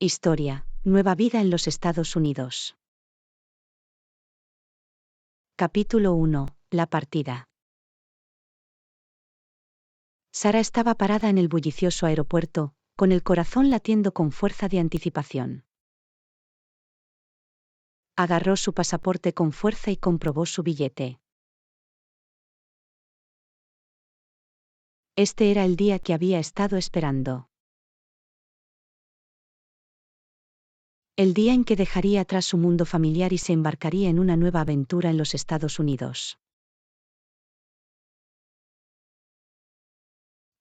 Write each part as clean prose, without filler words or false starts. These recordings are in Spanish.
Historia, nueva vida en los Estados Unidos. Capítulo 1. La partida. Sara estaba parada en el bullicioso aeropuerto, con el corazón latiendo con fuerza de anticipación. Agarró su pasaporte con fuerza y comprobó su billete. Este era el día que había estado esperando. El día en que dejaría atrás su mundo familiar y se embarcaría en una nueva aventura en los Estados Unidos.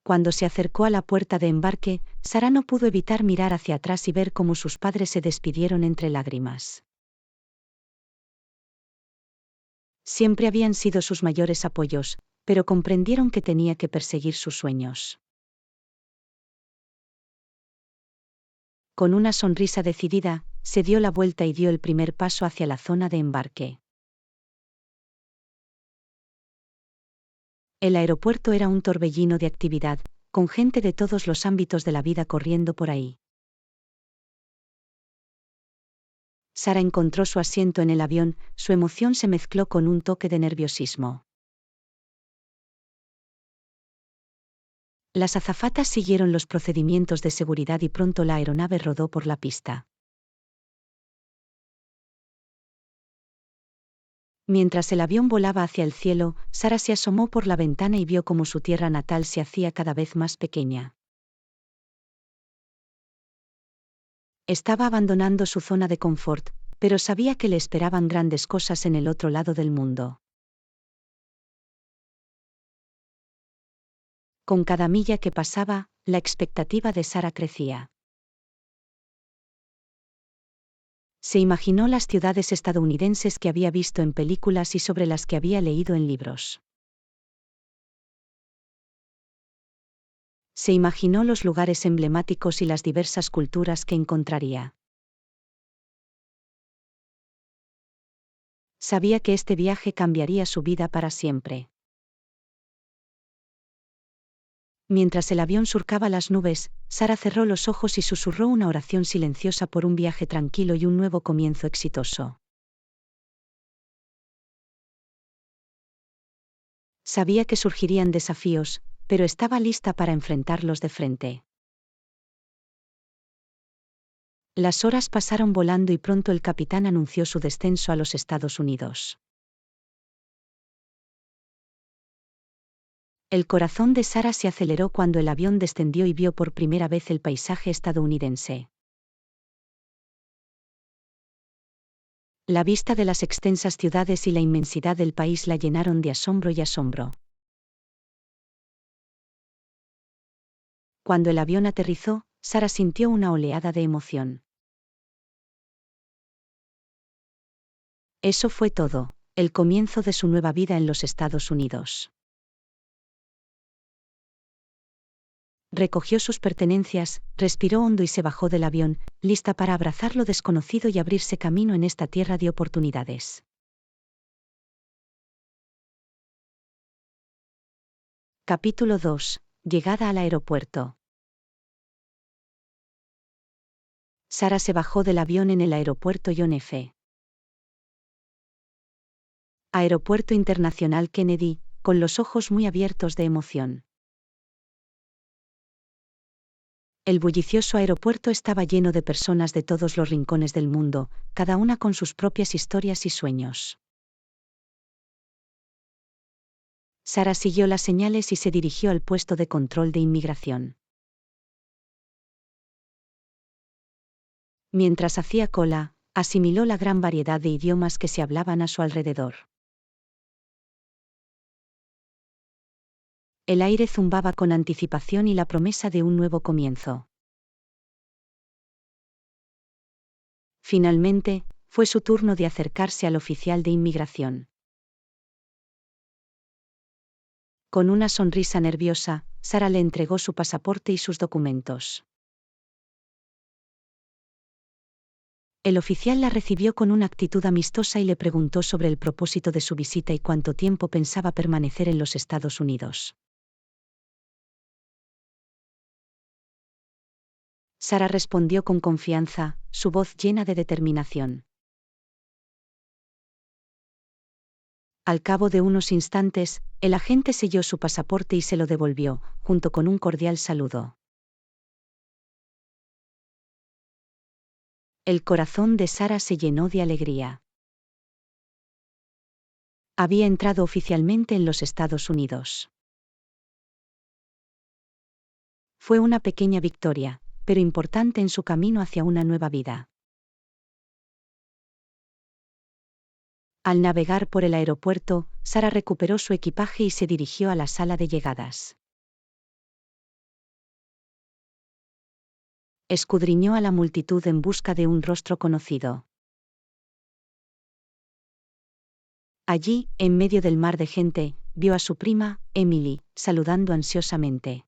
Cuando se acercó a la puerta de embarque, Sara no pudo evitar mirar hacia atrás y ver cómo sus padres se despidieron entre lágrimas. Siempre habían sido sus mayores apoyos, pero comprendieron que tenía que perseguir sus sueños. Con una sonrisa decidida, se dio la vuelta y dio el primer paso hacia la zona de embarque. El aeropuerto era un torbellino de actividad, con gente de todos los ámbitos de la vida corriendo por ahí. Sara encontró su asiento en el avión, su emoción se mezcló con un toque de nerviosismo. Las azafatas siguieron los procedimientos de seguridad y pronto la aeronave rodó por la pista. Mientras el avión volaba hacia el cielo, Sara se asomó por la ventana y vio cómo su tierra natal se hacía cada vez más pequeña. Estaba abandonando su zona de confort, pero sabía que le esperaban grandes cosas en el otro lado del mundo. Con cada milla que pasaba, la expectativa de Sara crecía. Se imaginó las ciudades estadounidenses que había visto en películas y sobre las que había leído en libros. Se imaginó los lugares emblemáticos y las diversas culturas que encontraría. Sabía que este viaje cambiaría su vida para siempre. Mientras el avión surcaba las nubes, Sara cerró los ojos y susurró una oración silenciosa por un viaje tranquilo y un nuevo comienzo exitoso. Sabía que surgirían desafíos, pero estaba lista para enfrentarlos de frente. Las horas pasaron volando y pronto el capitán anunció su descenso a los Estados Unidos. El corazón de Sara se aceleró cuando el avión descendió y vio por primera vez el paisaje estadounidense. La vista de las extensas ciudades y la inmensidad del país la llenaron de asombro y asombro. Cuando el avión aterrizó, Sara sintió una oleada de emoción. Eso fue todo, el comienzo de su nueva vida en los Estados Unidos. Recogió sus pertenencias, respiró hondo y se bajó del avión, lista para abrazar lo desconocido y abrirse camino en esta tierra de oportunidades. Capítulo 2. Llegada al aeropuerto. Sara se bajó del avión en el aeropuerto John F. Aeropuerto Internacional Kennedy, con los ojos muy abiertos de emoción. El bullicioso aeropuerto estaba lleno de personas de todos los rincones del mundo, cada una con sus propias historias y sueños. Sara siguió las señales y se dirigió al puesto de control de inmigración. Mientras hacía cola, asimiló la gran variedad de idiomas que se hablaban a su alrededor. El aire zumbaba con anticipación y la promesa de un nuevo comienzo. Finalmente, fue su turno de acercarse al oficial de inmigración. Con una sonrisa nerviosa, Sara le entregó su pasaporte y sus documentos. El oficial la recibió con una actitud amistosa y le preguntó sobre el propósito de su visita y cuánto tiempo pensaba permanecer en los Estados Unidos. Sara respondió con confianza, su voz llena de determinación. Al cabo de unos instantes, el agente selló su pasaporte y se lo devolvió, junto con un cordial saludo. El corazón de Sara se llenó de alegría. Había entrado oficialmente en los Estados Unidos. Fue una pequeña victoria, pero importante en su camino hacia una nueva vida. Al navegar por el aeropuerto, Sara recuperó su equipaje y se dirigió a la sala de llegadas. Escudriñó a la multitud en busca de un rostro conocido. Allí, en medio del mar de gente, vio a su prima, Emily, saludando ansiosamente.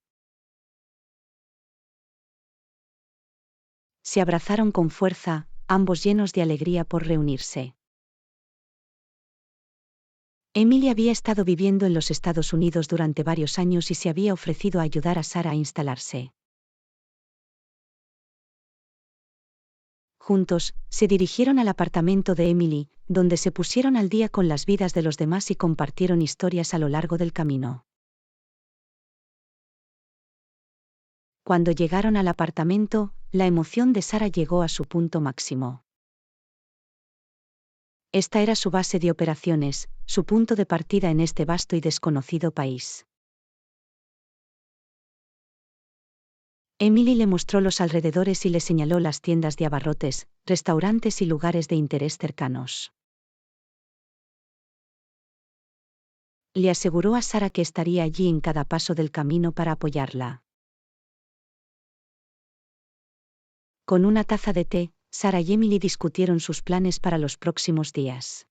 Se abrazaron con fuerza, ambos llenos de alegría por reunirse. Emily había estado viviendo en los Estados Unidos durante varios años y se había ofrecido a ayudar a Sara a instalarse. Juntos, se dirigieron al apartamento de Emily, donde se pusieron al día con las vidas de los demás y compartieron historias a lo largo del camino. Cuando llegaron al apartamento, la emoción de Sara llegó a su punto máximo. Esta era su base de operaciones, su punto de partida en este vasto y desconocido país. Emily le mostró los alrededores y le señaló las tiendas de abarrotes, restaurantes y lugares de interés cercanos. Le aseguró a Sara que estaría allí en cada paso del camino para apoyarla. Con una taza de té, Sara y Emily discutieron sus planes para los próximos días.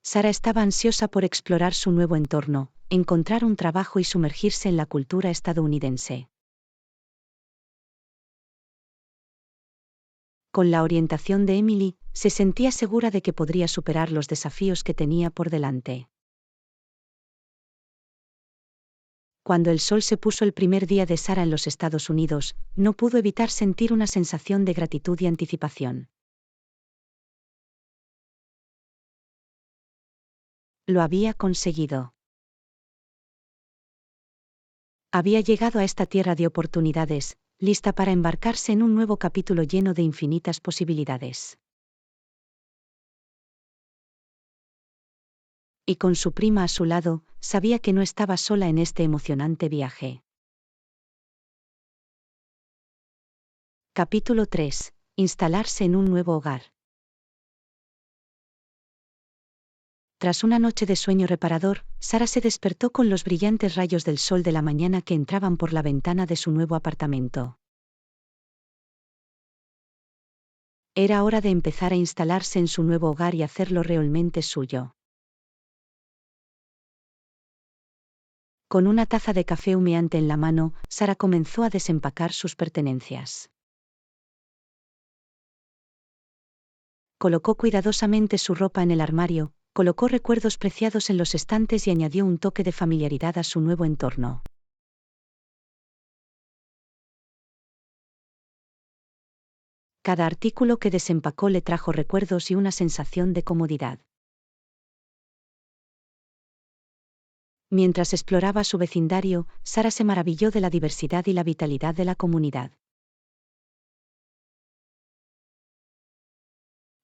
Sara estaba ansiosa por explorar su nuevo entorno, encontrar un trabajo y sumergirse en la cultura estadounidense. Con la orientación de Emily, se sentía segura de que podría superar los desafíos que tenía por delante. Cuando el sol se puso el primer día de Sara en los Estados Unidos, no pudo evitar sentir una sensación de gratitud y anticipación. Lo había conseguido. Había llegado a esta tierra de oportunidades, lista para embarcarse en un nuevo capítulo lleno de infinitas posibilidades. Y con su prima a su lado, sabía que no estaba sola en este emocionante viaje. Capítulo 3. Instalarse en un nuevo hogar. Tras una noche de sueño reparador, Sara se despertó con los brillantes rayos del sol de la mañana que entraban por la ventana de su nuevo apartamento. Era hora de empezar a instalarse en su nuevo hogar y hacerlo realmente suyo. Con una taza de café humeante en la mano, Sara comenzó a desempacar sus pertenencias. Colocó cuidadosamente su ropa en el armario, colocó recuerdos preciados en los estantes y añadió un toque de familiaridad a su nuevo entorno. Cada artículo que desempacó le trajo recuerdos y una sensación de comodidad. Mientras exploraba su vecindario, Sara se maravilló de la diversidad y la vitalidad de la comunidad.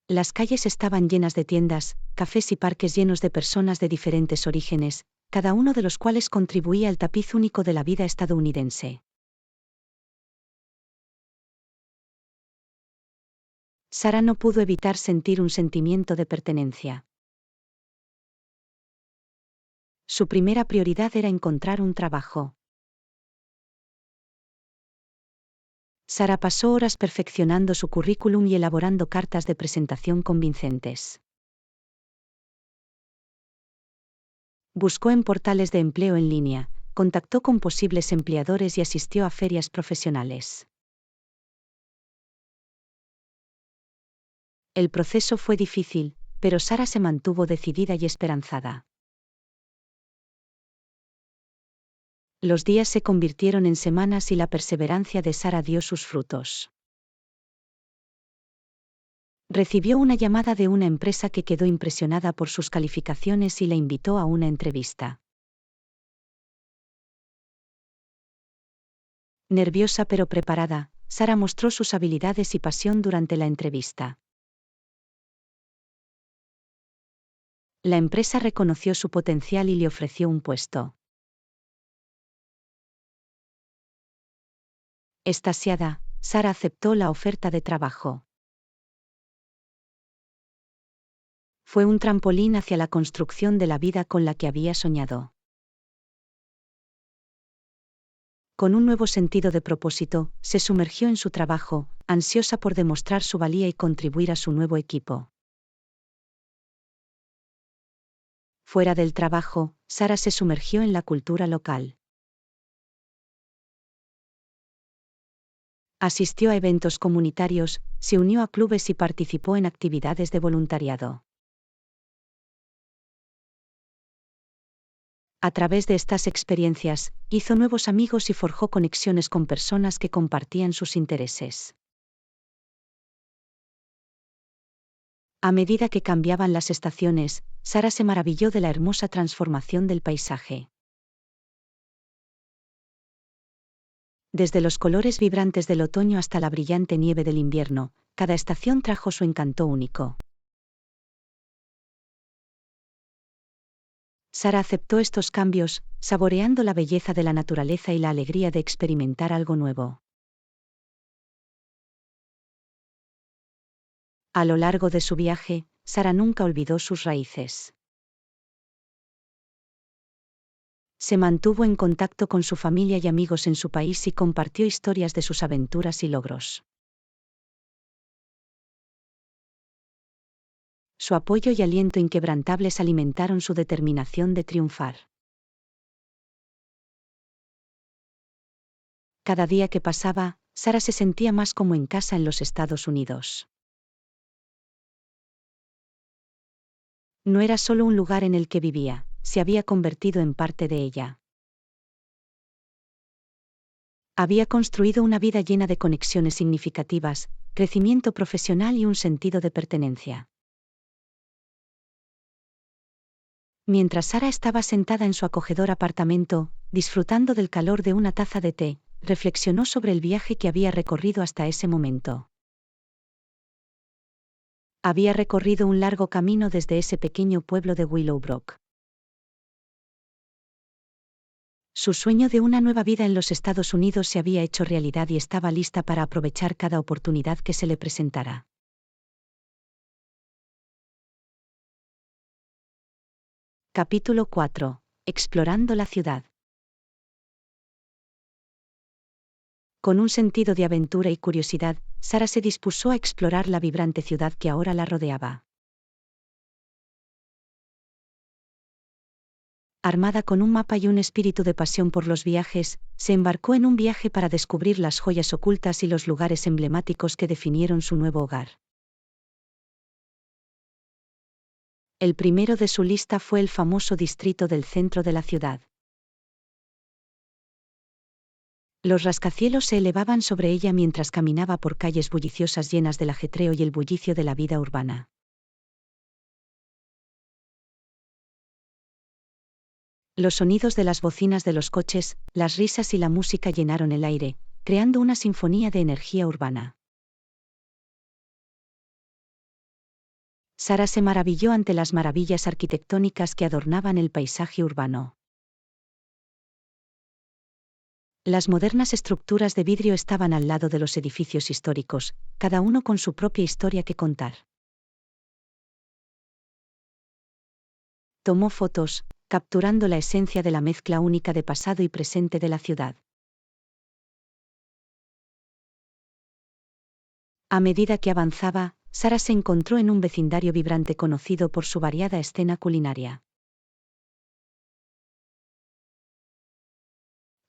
Las calles estaban llenas de tiendas, cafés y parques llenos de personas de diferentes orígenes, cada uno de los cuales contribuía al tapiz único de la vida estadounidense. Sara no pudo evitar sentir un sentimiento de pertenencia. Su primera prioridad era encontrar un trabajo. Sara pasó horas perfeccionando su currículum y elaborando cartas de presentación convincentes. Buscó en portales de empleo en línea, contactó con posibles empleadores y asistió a ferias profesionales. El proceso fue difícil, pero Sara se mantuvo decidida y esperanzada. Los días se convirtieron en semanas y la perseverancia de Sara dio sus frutos. Recibió una llamada de una empresa que quedó impresionada por sus calificaciones y la invitó a una entrevista. Nerviosa pero preparada, Sara mostró sus habilidades y pasión durante la entrevista. La empresa reconoció su potencial y le ofreció un puesto. Extasiada, Sara aceptó la oferta de trabajo. Fue un trampolín hacia la construcción de la vida con la que había soñado. Con un nuevo sentido de propósito, se sumergió en su trabajo, ansiosa por demostrar su valía y contribuir a su nuevo equipo. Fuera del trabajo, Sara se sumergió en la cultura local. Asistió a eventos comunitarios, se unió a clubes y participó en actividades de voluntariado. A través de estas experiencias, hizo nuevos amigos y forjó conexiones con personas que compartían sus intereses. A medida que cambiaban las estaciones, Sara se maravilló de la hermosa transformación del paisaje. Desde los colores vibrantes del otoño hasta la brillante nieve del invierno, cada estación trajo su encanto único. Sara aceptó estos cambios, saboreando la belleza de la naturaleza y la alegría de experimentar algo nuevo. A lo largo de su viaje, Sara nunca olvidó sus raíces. Se mantuvo en contacto con su familia y amigos en su país y compartió historias de sus aventuras y logros. Su apoyo y aliento inquebrantables alimentaron su determinación de triunfar. Cada día que pasaba, Sara se sentía más como en casa en los Estados Unidos. No era solo un lugar en el que vivía, se había convertido en parte de ella. Había construido una vida llena de conexiones significativas, crecimiento profesional y un sentido de pertenencia. Mientras Sara estaba sentada en su acogedor apartamento, disfrutando del calor de una taza de té, reflexionó sobre el viaje que había recorrido hasta ese momento. Había recorrido un largo camino desde ese pequeño pueblo de Willowbrook. Su sueño de una nueva vida en los Estados Unidos se había hecho realidad y estaba lista para aprovechar cada oportunidad que se le presentara. Capítulo 4. Explorando la ciudad. Con un sentido de aventura y curiosidad, Sara se dispuso a explorar la vibrante ciudad que ahora la rodeaba. Armada con un mapa y un espíritu de pasión por los viajes, se embarcó en un viaje para descubrir las joyas ocultas y los lugares emblemáticos que definieron su nuevo hogar. El primero de su lista fue el famoso distrito del centro de la ciudad. Los rascacielos se elevaban sobre ella mientras caminaba por calles bulliciosas llenas del ajetreo y el bullicio de la vida urbana. Los sonidos de las bocinas de los coches, las risas y la música llenaron el aire, creando una sinfonía de energía urbana. Sara se maravilló ante las maravillas arquitectónicas que adornaban el paisaje urbano. Las modernas estructuras de vidrio estaban al lado de los edificios históricos, cada uno con su propia historia que contar. Tomó fotos, capturando la esencia de la mezcla única de pasado y presente de la ciudad. A medida que avanzaba, Sara se encontró en un vecindario vibrante conocido por su variada escena culinaria.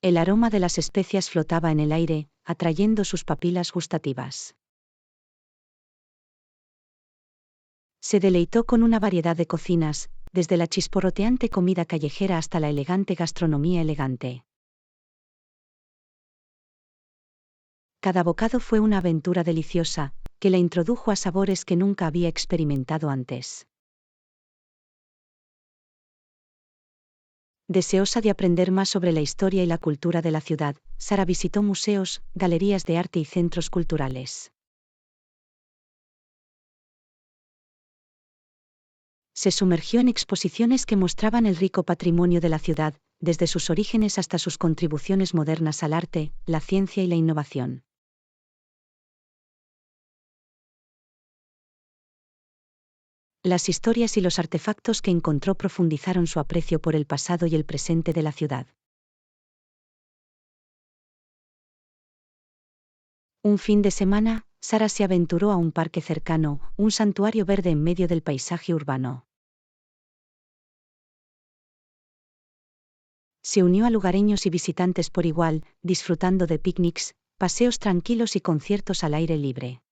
El aroma de las especias flotaba en el aire, atrayendo sus papilas gustativas. Se deleitó con una variedad de cocinas, desde la chisporroteante comida callejera hasta la elegante gastronomía elegante. Cada bocado fue una aventura deliciosa, que la introdujo a sabores que nunca había experimentado antes. Deseosa de aprender más sobre la historia y la cultura de la ciudad, Sara visitó museos, galerías de arte y centros culturales. Se sumergió en exposiciones que mostraban el rico patrimonio de la ciudad, desde sus orígenes hasta sus contribuciones modernas al arte, la ciencia y la innovación. Las historias y los artefactos que encontró profundizaron su aprecio por el pasado y el presente de la ciudad. Un fin de semana, Sara se aventuró a un parque cercano, un santuario verde en medio del paisaje urbano. Se unió a lugareños y visitantes por igual, disfrutando de picnics, paseos tranquilos y conciertos al aire libre.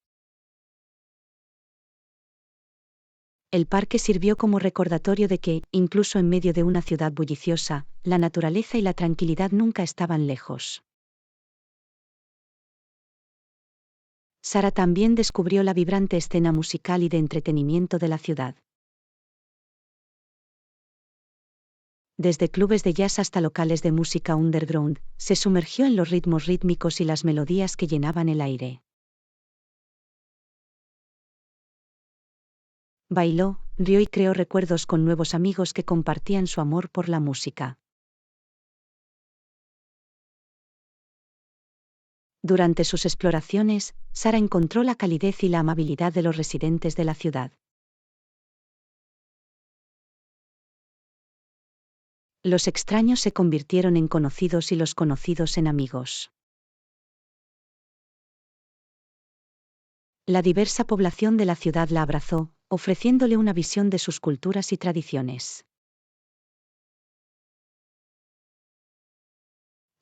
El parque sirvió como recordatorio de que, incluso en medio de una ciudad bulliciosa, la naturaleza y la tranquilidad nunca estaban lejos. Sara también descubrió la vibrante escena musical y de entretenimiento de la ciudad. Desde clubes de jazz hasta locales de música underground, se sumergió en los ritmos rítmicos y las melodías que llenaban el aire. Bailó, rió y creó recuerdos con nuevos amigos que compartían su amor por la música. Durante sus exploraciones, Sara encontró la calidez y la amabilidad de los residentes de la ciudad. Los extraños se convirtieron en conocidos y los conocidos en amigos. La diversa población de la ciudad la abrazó, ofreciéndole una visión de sus culturas y tradiciones.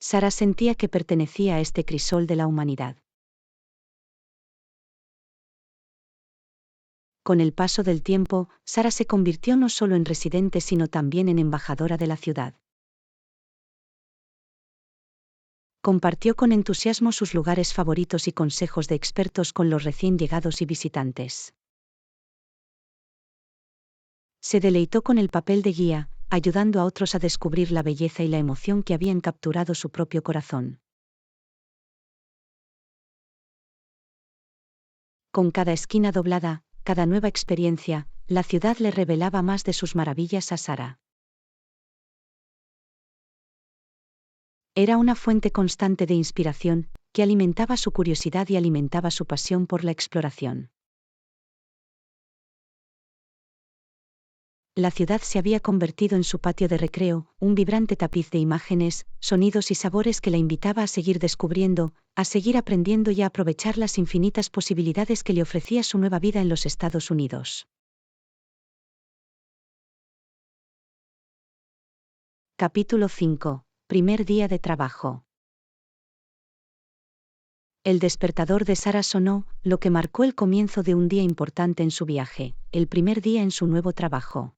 Sara sentía que pertenecía a este crisol de la humanidad. Con el paso del tiempo, Sara se convirtió no solo en residente sino también en embajadora de la ciudad. Compartió con entusiasmo sus lugares favoritos y consejos de expertos con los recién llegados y visitantes. Se deleitó con el papel de guía, ayudando a otros a descubrir la belleza y la emoción que habían capturado su propio corazón. Con cada esquina doblada, cada nueva experiencia, la ciudad le revelaba más de sus maravillas a Sara. Era una fuente constante de inspiración, que alimentaba su curiosidad y alimentaba su pasión por la exploración. La ciudad se había convertido en su patio de recreo, un vibrante tapiz de imágenes, sonidos y sabores que la invitaba a seguir descubriendo, a seguir aprendiendo y a aprovechar las infinitas posibilidades que le ofrecía su nueva vida en los Estados Unidos. Capítulo 5. Primer día de trabajo. El despertador de Sara sonó, lo que marcó el comienzo de un día importante en su viaje, el primer día en su nuevo trabajo.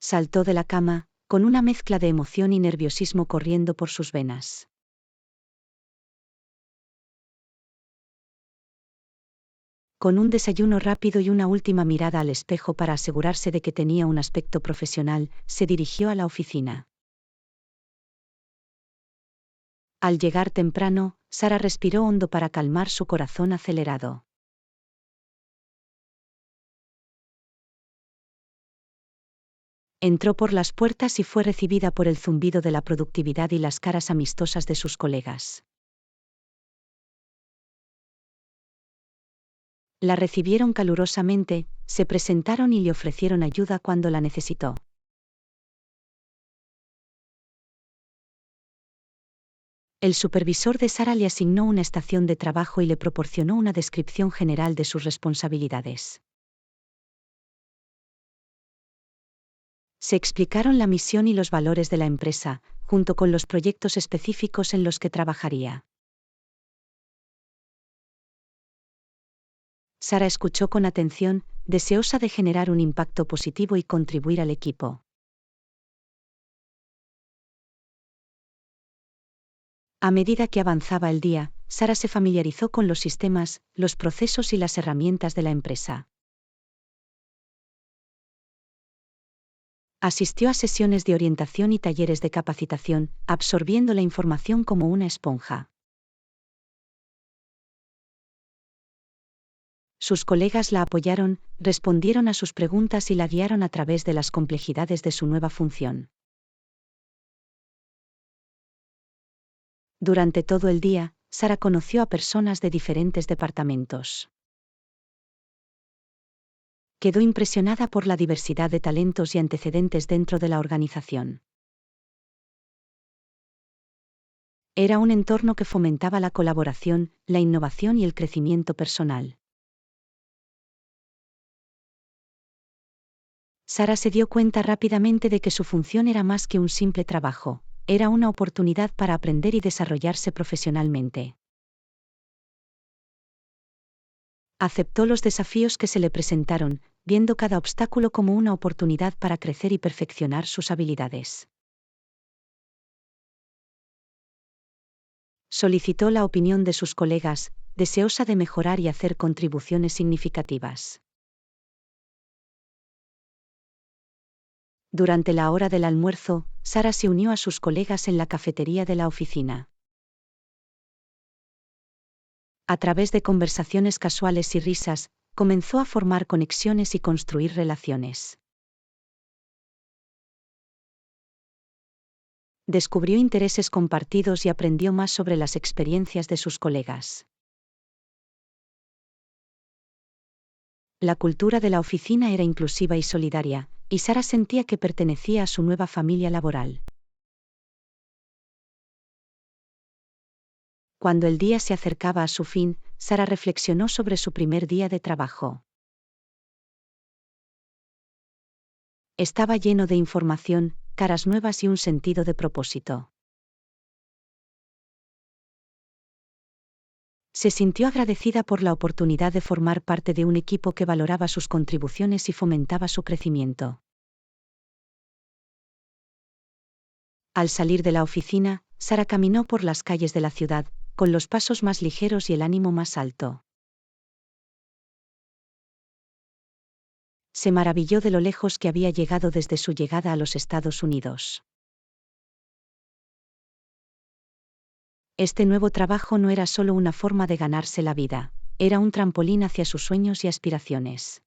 Saltó de la cama, con una mezcla de emoción y nerviosismo corriendo por sus venas. Con un desayuno rápido y una última mirada al espejo para asegurarse de que tenía un aspecto profesional, se dirigió a la oficina. Al llegar temprano, Sara respiró hondo para calmar su corazón acelerado. Entró por las puertas y fue recibida por el zumbido de la productividad y las caras amistosas de sus colegas. La recibieron calurosamente, se presentaron y le ofrecieron ayuda cuando la necesitó. El supervisor de Sara le asignó una estación de trabajo y le proporcionó una descripción general de sus responsabilidades. Se explicaron la misión y los valores de la empresa, junto con los proyectos específicos en los que trabajaría. Sara escuchó con atención, deseosa de generar un impacto positivo y contribuir al equipo. A medida que avanzaba el día, Sara se familiarizó con los sistemas, los procesos y las herramientas de la empresa. Asistió a sesiones de orientación y talleres de capacitación, absorbiendo la información como una esponja. Sus colegas la apoyaron, respondieron a sus preguntas y la guiaron a través de las complejidades de su nueva función. Durante todo el día, Sara conoció a personas de diferentes departamentos. Quedó impresionada por la diversidad de talentos y antecedentes dentro de la organización. Era un entorno que fomentaba la colaboración, la innovación y el crecimiento personal. Sara se dio cuenta rápidamente de que su función era más que un simple trabajo, era una oportunidad para aprender y desarrollarse profesionalmente. Aceptó los desafíos que se le presentaron, viendo cada obstáculo como una oportunidad para crecer y perfeccionar sus habilidades. Solicitó la opinión de sus colegas, deseosa de mejorar y hacer contribuciones significativas. Durante la hora del almuerzo, Sara se unió a sus colegas en la cafetería de la oficina. A través de conversaciones casuales y risas, comenzó a formar conexiones y construir relaciones. Descubrió intereses compartidos y aprendió más sobre las experiencias de sus colegas. La cultura de la oficina era inclusiva y solidaria, y Sara sentía que pertenecía a su nueva familia laboral. Cuando el día se acercaba a su fin, Sara reflexionó sobre su primer día de trabajo. Estaba lleno de información, caras nuevas y un sentido de propósito. Se sintió agradecida por la oportunidad de formar parte de un equipo que valoraba sus contribuciones y fomentaba su crecimiento. Al salir de la oficina, Sara caminó por las calles de la ciudad, con los pasos más ligeros y el ánimo más alto. Se maravilló de lo lejos que había llegado desde su llegada a los Estados Unidos. Este nuevo trabajo no era solo una forma de ganarse la vida, era un trampolín hacia sus sueños y aspiraciones.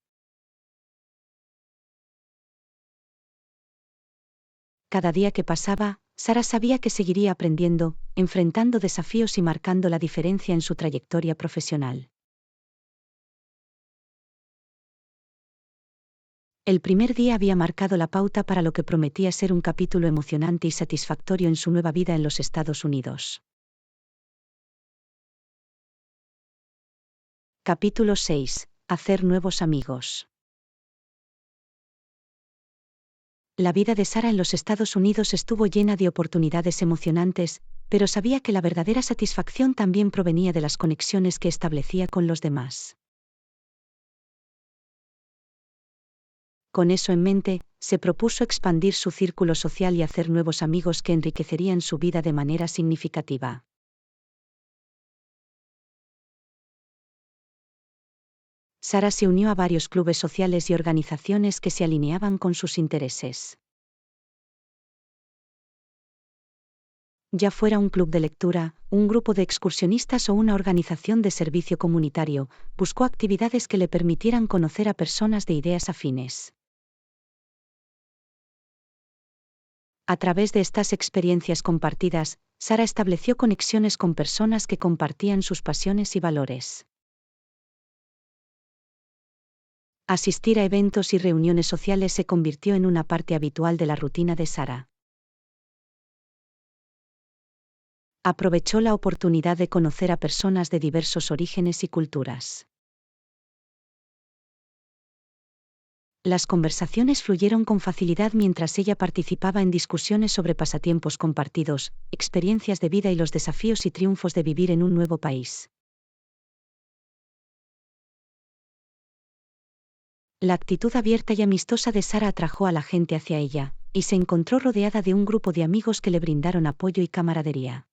Cada día que pasaba, Sara sabía que seguiría aprendiendo, enfrentando desafíos y marcando la diferencia en su trayectoria profesional. El primer día había marcado la pauta para lo que prometía ser un capítulo emocionante y satisfactorio en su nueva vida en los Estados Unidos. Capítulo 6. Hacer nuevos amigos. La vida de Sara en los Estados Unidos estuvo llena de oportunidades emocionantes, pero sabía que la verdadera satisfacción también provenía de las conexiones que establecía con los demás. Con eso en mente, se propuso expandir su círculo social y hacer nuevos amigos que enriquecerían su vida de manera significativa. Sara se unió a varios clubes sociales y organizaciones que se alineaban con sus intereses. Ya fuera un club de lectura, un grupo de excursionistas o una organización de servicio comunitario, buscó actividades que le permitieran conocer a personas de ideas afines. A través de estas experiencias compartidas, Sara estableció conexiones con personas que compartían sus pasiones y valores. Asistir a eventos y reuniones sociales se convirtió en una parte habitual de la rutina de Sara. Aprovechó la oportunidad de conocer a personas de diversos orígenes y culturas. Las conversaciones fluyeron con facilidad mientras ella participaba en discusiones sobre pasatiempos compartidos, experiencias de vida y los desafíos y triunfos de vivir en un nuevo país. La actitud abierta y amistosa de Sara atrajo a la gente hacia ella, y se encontró rodeada de un grupo de amigos que le brindaron apoyo y camaradería.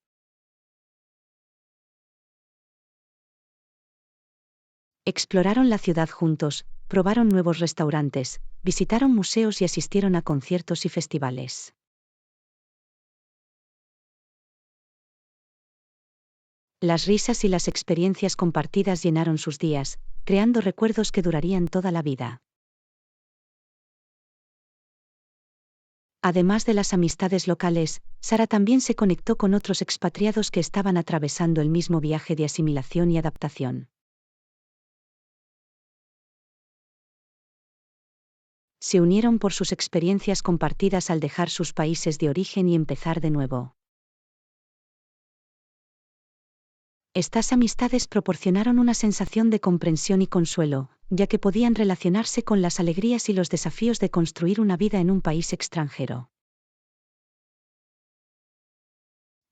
Exploraron la ciudad juntos, probaron nuevos restaurantes, visitaron museos y asistieron a conciertos y festivales. Las risas y las experiencias compartidas llenaron sus días, creando recuerdos que durarían toda la vida. Además de las amistades locales, Sara también se conectó con otros expatriados que estaban atravesando el mismo viaje de asimilación y adaptación. Se unieron por sus experiencias compartidas al dejar sus países de origen y empezar de nuevo. Estas amistades proporcionaron una sensación de comprensión y consuelo, ya que podían relacionarse con las alegrías y los desafíos de construir una vida en un país extranjero.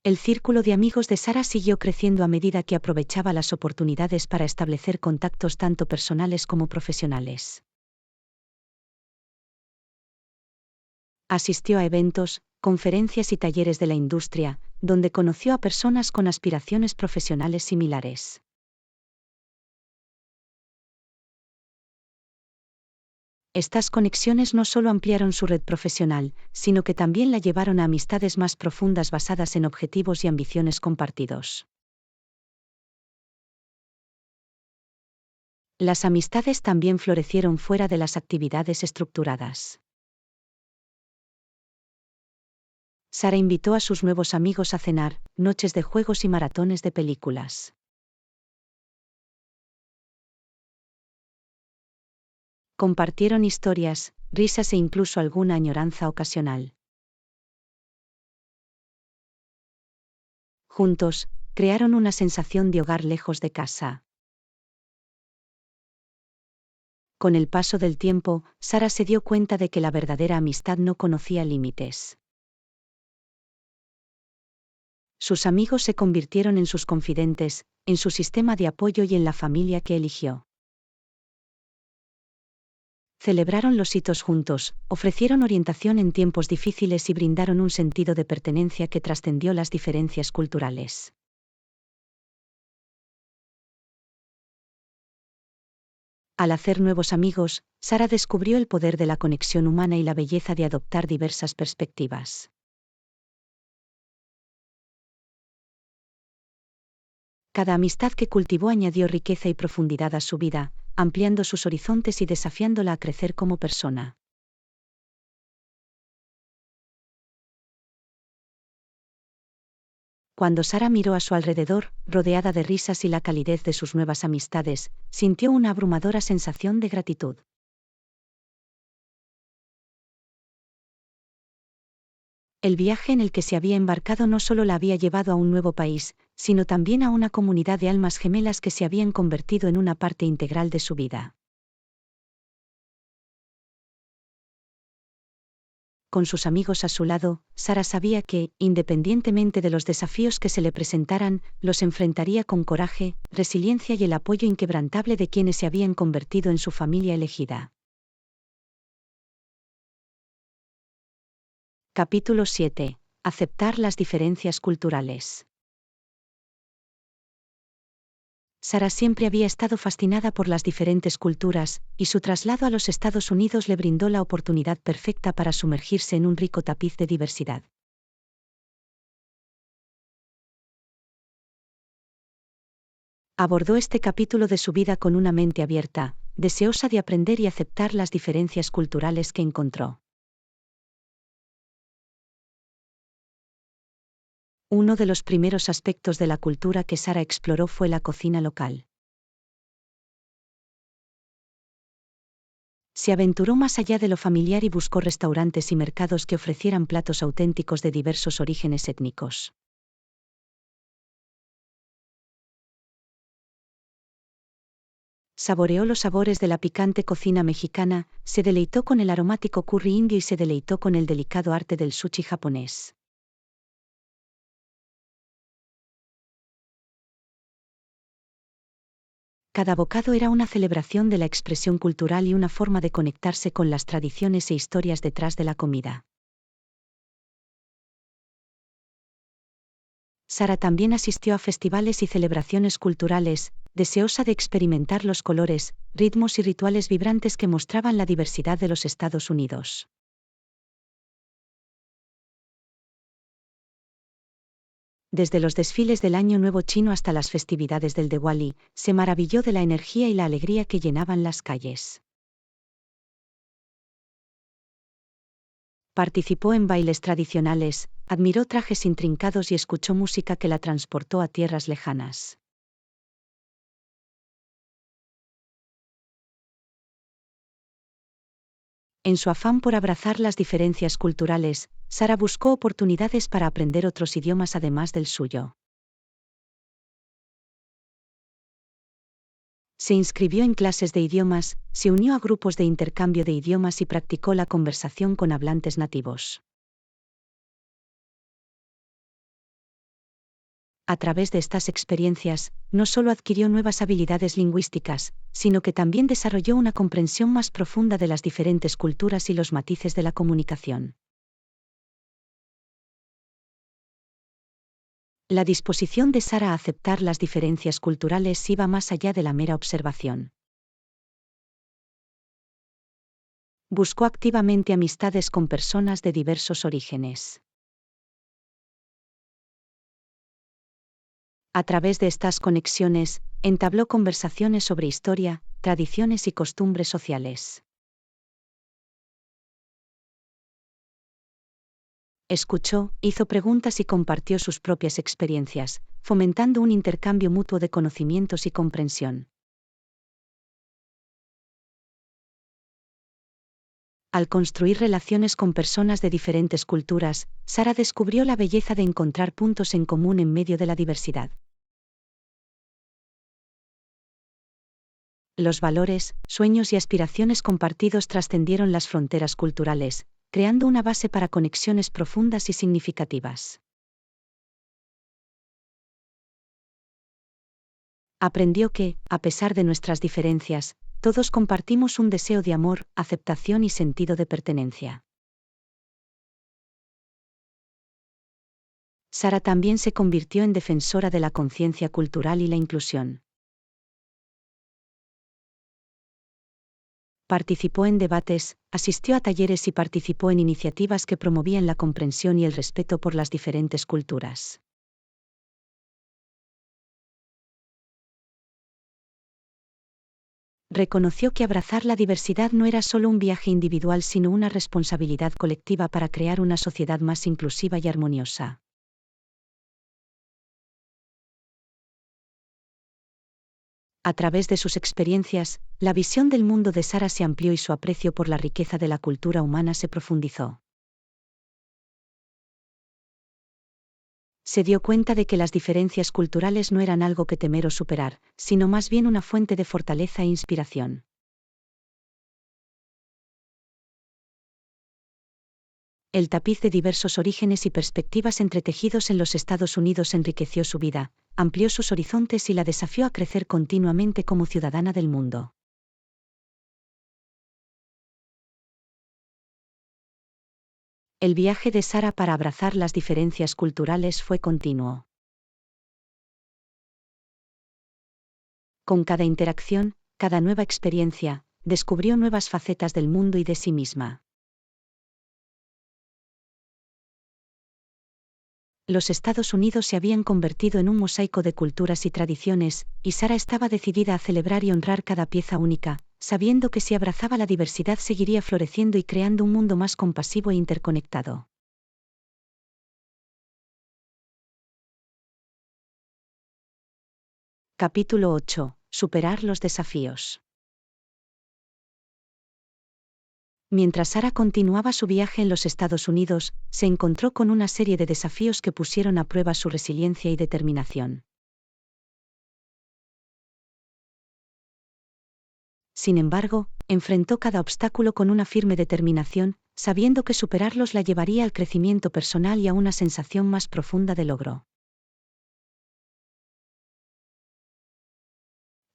El círculo de amigos de Sara siguió creciendo a medida que aprovechaba las oportunidades para establecer contactos tanto personales como profesionales. Asistió a eventos, conferencias y talleres de la industria, donde conoció a personas con aspiraciones profesionales similares. Estas conexiones no solo ampliaron su red profesional, sino que también la llevaron a amistades más profundas basadas en objetivos y ambiciones compartidos. Las amistades también florecieron fuera de las actividades estructuradas. Sara invitó a sus nuevos amigos a cenar, noches de juegos y maratones de películas. Compartieron historias, risas e incluso alguna añoranza ocasional. Juntos, crearon una sensación de hogar lejos de casa. Con el paso del tiempo, Sara se dio cuenta de que la verdadera amistad no conocía límites. Sus amigos se convirtieron en sus confidentes, en su sistema de apoyo y en la familia que eligió. Celebraron los hitos juntos, ofrecieron orientación en tiempos difíciles y brindaron un sentido de pertenencia que trascendió las diferencias culturales. Al hacer nuevos amigos, Sara descubrió el poder de la conexión humana y la belleza de adoptar diversas perspectivas. Cada amistad que cultivó añadió riqueza y profundidad a su vida, ampliando sus horizontes y desafiándola a crecer como persona. Cuando Sara miró a su alrededor, rodeada de risas y la calidez de sus nuevas amistades, sintió una abrumadora sensación de gratitud. El viaje en el que se había embarcado no solo la había llevado a un nuevo país, sino también a una comunidad de almas gemelas que se habían convertido en una parte integral de su vida. Con sus amigos a su lado, Sara sabía que, independientemente de los desafíos que se le presentaran, los enfrentaría con coraje, resiliencia y el apoyo inquebrantable de quienes se habían convertido en su familia elegida. Capítulo 7. Aceptar las diferencias culturales. Sara siempre había estado fascinada por las diferentes culturas, y su traslado a los Estados Unidos le brindó la oportunidad perfecta para sumergirse en un rico tapiz de diversidad. Abordó este capítulo de su vida con una mente abierta, deseosa de aprender y aceptar las diferencias culturales que encontró. Uno de los primeros aspectos de la cultura que Sara exploró fue la cocina local. Se aventuró más allá de lo familiar y buscó restaurantes y mercados que ofrecieran platos auténticos de diversos orígenes étnicos. Saboreó los sabores de la picante cocina mexicana, se deleitó con el aromático curry indio y se deleitó con el delicado arte del sushi japonés. Cada bocado era una celebración de la expresión cultural y una forma de conectarse con las tradiciones e historias detrás de la comida. Sara también asistió a festivales y celebraciones culturales, deseosa de experimentar los colores, ritmos y rituales vibrantes que mostraban la diversidad de los Estados Unidos. Desde los desfiles del Año Nuevo Chino hasta las festividades del Diwali, se maravilló de la energía y la alegría que llenaban las calles. Participó en bailes tradicionales, admiró trajes intrincados y escuchó música que la transportó a tierras lejanas. En su afán por abrazar las diferencias culturales, Sara buscó oportunidades para aprender otros idiomas además del suyo. Se inscribió en clases de idiomas, se unió a grupos de intercambio de idiomas y practicó la conversación con hablantes nativos. A través de estas experiencias, no solo adquirió nuevas habilidades lingüísticas, sino que también desarrolló una comprensión más profunda de las diferentes culturas y los matices de la comunicación. La disposición de Sara a aceptar las diferencias culturales iba más allá de la mera observación. Buscó activamente amistades con personas de diversos orígenes. A través de estas conexiones, entabló conversaciones sobre historia, tradiciones y costumbres sociales. Escuchó, hizo preguntas y compartió sus propias experiencias, fomentando un intercambio mutuo de conocimientos y comprensión. Al construir relaciones con personas de diferentes culturas, Sara descubrió la belleza de encontrar puntos en común en medio de la diversidad. Los valores, sueños y aspiraciones compartidos trascendieron las fronteras culturales, creando una base para conexiones profundas y significativas. Aprendió que, a pesar de nuestras diferencias, todos compartimos un deseo de amor, aceptación y sentido de pertenencia. Sara también se convirtió en defensora de la conciencia cultural y la inclusión. Participó en debates, asistió a talleres y participó en iniciativas que promovían la comprensión y el respeto por las diferentes culturas. Reconoció que abrazar la diversidad no era solo un viaje individual sino una responsabilidad colectiva para crear una sociedad más inclusiva y armoniosa. A través de sus experiencias, la visión del mundo de Sara se amplió y su aprecio por la riqueza de la cultura humana se profundizó. Se dio cuenta de que las diferencias culturales no eran algo que temer o superar, sino más bien una fuente de fortaleza e inspiración. El tapiz de diversos orígenes y perspectivas entretejidos en los Estados Unidos enriqueció su vida, amplió sus horizontes y la desafió a crecer continuamente como ciudadana del mundo. El viaje de Sara para abrazar las diferencias culturales fue continuo. Con cada interacción, cada nueva experiencia, descubrió nuevas facetas del mundo y de sí misma. Los Estados Unidos se habían convertido en un mosaico de culturas y tradiciones, y Sara estaba decidida a celebrar y honrar cada pieza única, sabiendo que si abrazaba la diversidad seguiría floreciendo y creando un mundo más compasivo e interconectado. Capítulo 8. Superar los desafíos. Mientras Sara continuaba su viaje en los Estados Unidos, se encontró con una serie de desafíos que pusieron a prueba su resiliencia y determinación. Sin embargo, enfrentó cada obstáculo con una firme determinación, sabiendo que superarlos la llevaría al crecimiento personal y a una sensación más profunda de logro.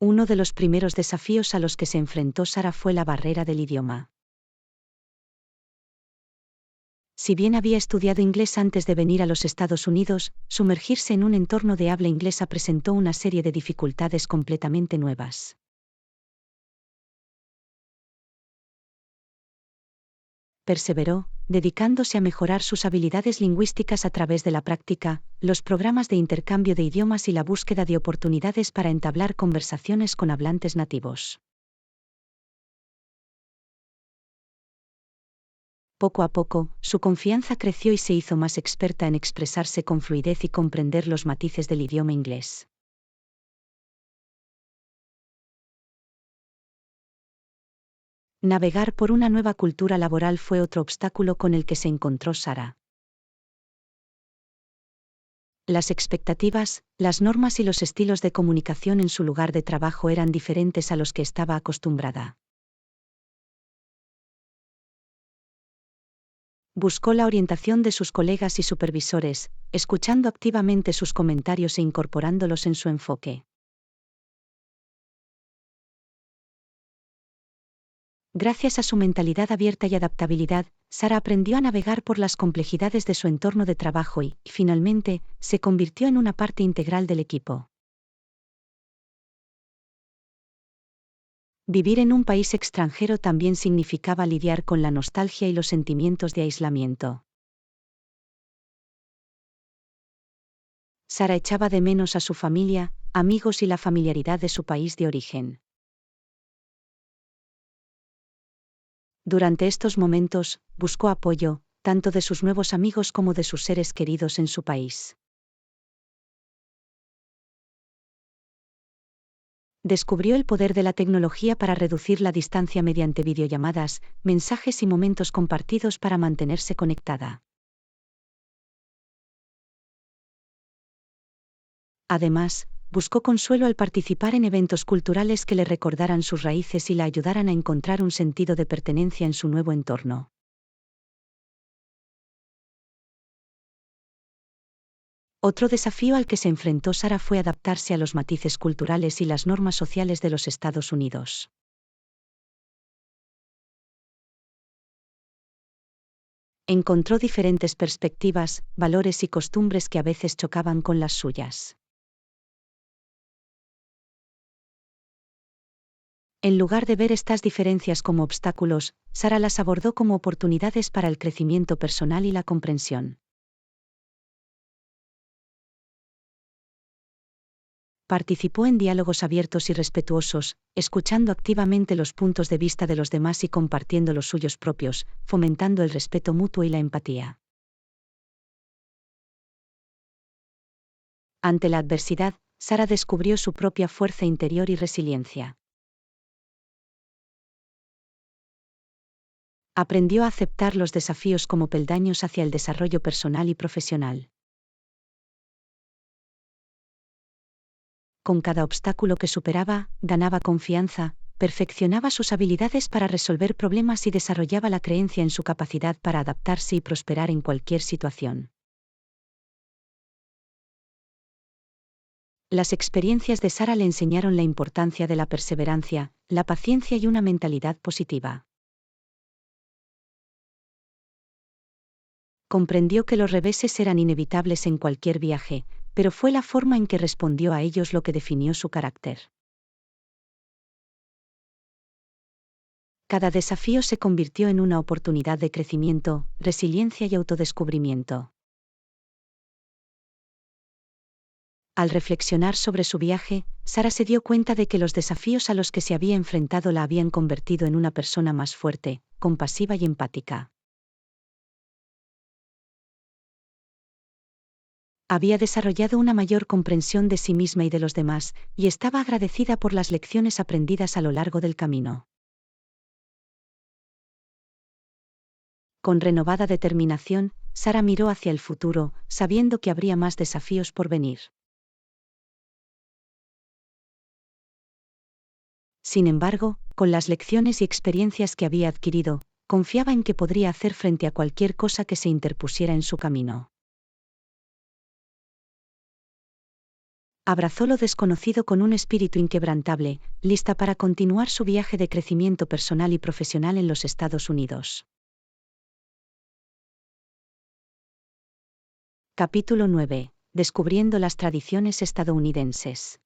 Uno de los primeros desafíos a los que se enfrentó Sara fue la barrera del idioma. Si bien había estudiado inglés antes de venir a los Estados Unidos, sumergirse en un entorno de habla inglesa presentó una serie de dificultades completamente nuevas. Perseveró, dedicándose a mejorar sus habilidades lingüísticas a través de la práctica, los programas de intercambio de idiomas y la búsqueda de oportunidades para entablar conversaciones con hablantes nativos. Poco a poco, su confianza creció y se hizo más experta en expresarse con fluidez y comprender los matices del idioma inglés. Navegar por una nueva cultura laboral fue otro obstáculo con el que se encontró Sara. Las expectativas, las normas y los estilos de comunicación en su lugar de trabajo eran diferentes a los que estaba acostumbrada. Buscó la orientación de sus colegas y supervisores, escuchando activamente sus comentarios e incorporándolos en su enfoque. Gracias a su mentalidad abierta y adaptabilidad, Sara aprendió a navegar por las complejidades de su entorno de trabajo y, finalmente, se convirtió en una parte integral del equipo. Vivir en un país extranjero también significaba lidiar con la nostalgia y los sentimientos de aislamiento. Sara echaba de menos a su familia, amigos y la familiaridad de su país de origen. Durante estos momentos, buscó apoyo, tanto de sus nuevos amigos como de sus seres queridos en su país. Descubrió el poder de la tecnología para reducir la distancia mediante videollamadas, mensajes y momentos compartidos para mantenerse conectada. Además, buscó consuelo al participar en eventos culturales que le recordaran sus raíces y la ayudaran a encontrar un sentido de pertenencia en su nuevo entorno. Otro desafío al que se enfrentó Sara fue adaptarse a los matices culturales y las normas sociales de los Estados Unidos. Encontró diferentes perspectivas, valores y costumbres que a veces chocaban con las suyas. En lugar de ver estas diferencias como obstáculos, Sara las abordó como oportunidades para el crecimiento personal y la comprensión. Participó en diálogos abiertos y respetuosos, escuchando activamente los puntos de vista de los demás y compartiendo los suyos propios, fomentando el respeto mutuo y la empatía. Ante la adversidad, Sara descubrió su propia fuerza interior y resiliencia. Aprendió a aceptar los desafíos como peldaños hacia el desarrollo personal y profesional. Con cada obstáculo que superaba, ganaba confianza, perfeccionaba sus habilidades para resolver problemas y desarrollaba la creencia en su capacidad para adaptarse y prosperar en cualquier situación. Las experiencias de Sara le enseñaron la importancia de la perseverancia, la paciencia y una mentalidad positiva. Comprendió que los reveses eran inevitables en cualquier viaje, pero fue la forma en que respondió a ellos lo que definió su carácter. Cada desafío se convirtió en una oportunidad de crecimiento, resiliencia y autodescubrimiento. Al reflexionar sobre su viaje, Sara se dio cuenta de que los desafíos a los que se había enfrentado la habían convertido en una persona más fuerte, compasiva y empática. Había desarrollado una mayor comprensión de sí misma y de los demás, y estaba agradecida por las lecciones aprendidas a lo largo del camino. Con renovada determinación, Sara miró hacia el futuro, sabiendo que habría más desafíos por venir. Sin embargo, con las lecciones y experiencias que había adquirido, confiaba en que podría hacer frente a cualquier cosa que se interpusiera en su camino. Abrazó lo desconocido con un espíritu inquebrantable, lista para continuar su viaje de crecimiento personal y profesional en los Estados Unidos. Capítulo 9. Descubriendo las tradiciones estadounidenses.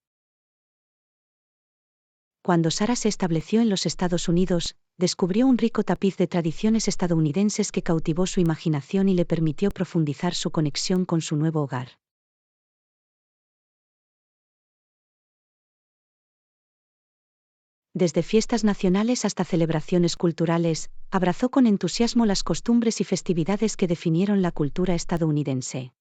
Cuando Sara se estableció en los Estados Unidos, descubrió un rico tapiz de tradiciones estadounidenses que cautivó su imaginación y le permitió profundizar su conexión con su nuevo hogar. Desde fiestas nacionales hasta celebraciones culturales, abrazó con entusiasmo las costumbres y festividades que definieron la cultura estadounidense.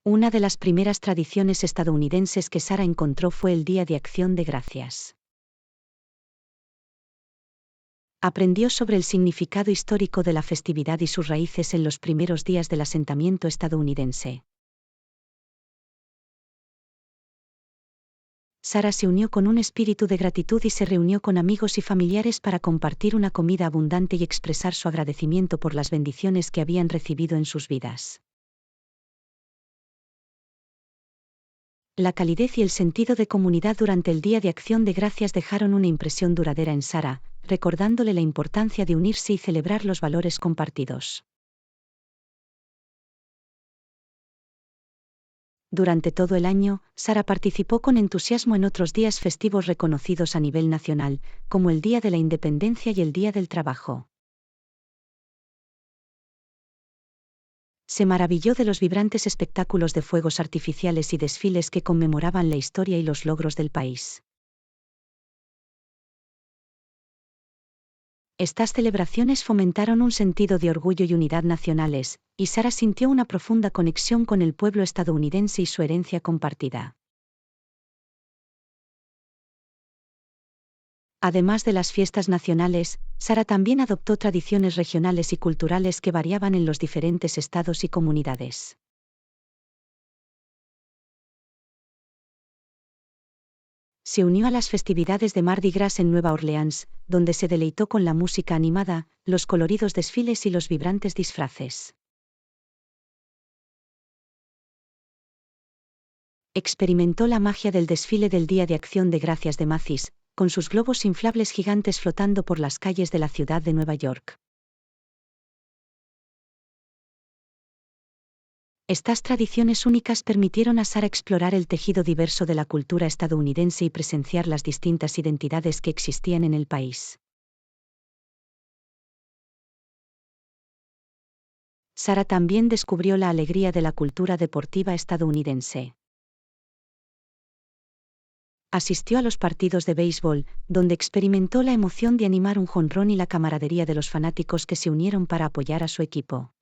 Una de las primeras tradiciones estadounidenses que Sara encontró fue el Día de Acción de Gracias. Aprendió sobre el significado histórico de la festividad y sus raíces en los primeros días del asentamiento estadounidense. Sara se unió con un espíritu de gratitud y se reunió con amigos y familiares para compartir una comida abundante y expresar su agradecimiento por las bendiciones que habían recibido en sus vidas. La calidez y el sentido de comunidad durante el Día de Acción de Gracias dejaron una impresión duradera en Sara, recordándole la importancia de unirse y celebrar los valores compartidos. Durante todo el año, Sara participó con entusiasmo en otros días festivos reconocidos a nivel nacional, como el Día de la Independencia y el Día del Trabajo. Se maravilló de los vibrantes espectáculos de fuegos artificiales y desfiles que conmemoraban la historia y los logros del país. Estas celebraciones fomentaron un sentido de orgullo y unidad nacionales, y Sara sintió una profunda conexión con el pueblo estadounidense y su herencia compartida. Además de las fiestas nacionales, Sara también adoptó tradiciones regionales y culturales que variaban en los diferentes estados y comunidades. Se unió a las festividades de Mardi Gras en Nueva Orleans, donde se deleitó con la música animada, los coloridos desfiles y los vibrantes disfraces. Experimentó la magia del desfile del Día de Acción de Gracias de Macy's, con sus globos inflables gigantes flotando por las calles de la ciudad de Nueva York. Estas tradiciones únicas permitieron a Sara explorar el tejido diverso de la cultura estadounidense y presenciar las distintas identidades que existían en el país. Sara también descubrió la alegría de la cultura deportiva estadounidense. Asistió a los partidos de béisbol, donde experimentó la emoción de animar un jonrón y la camaradería de los fanáticos que se unieron para apoyar a su equipo.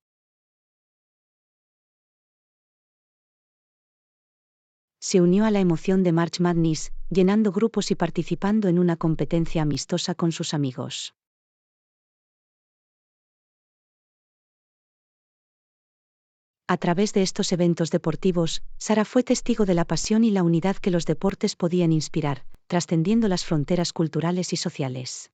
Se unió a la emoción de March Madness, llenando grupos y participando en una competencia amistosa con sus amigos. A través de estos eventos deportivos, Sara fue testigo de la pasión y la unidad que los deportes podían inspirar, trascendiendo las fronteras culturales y sociales.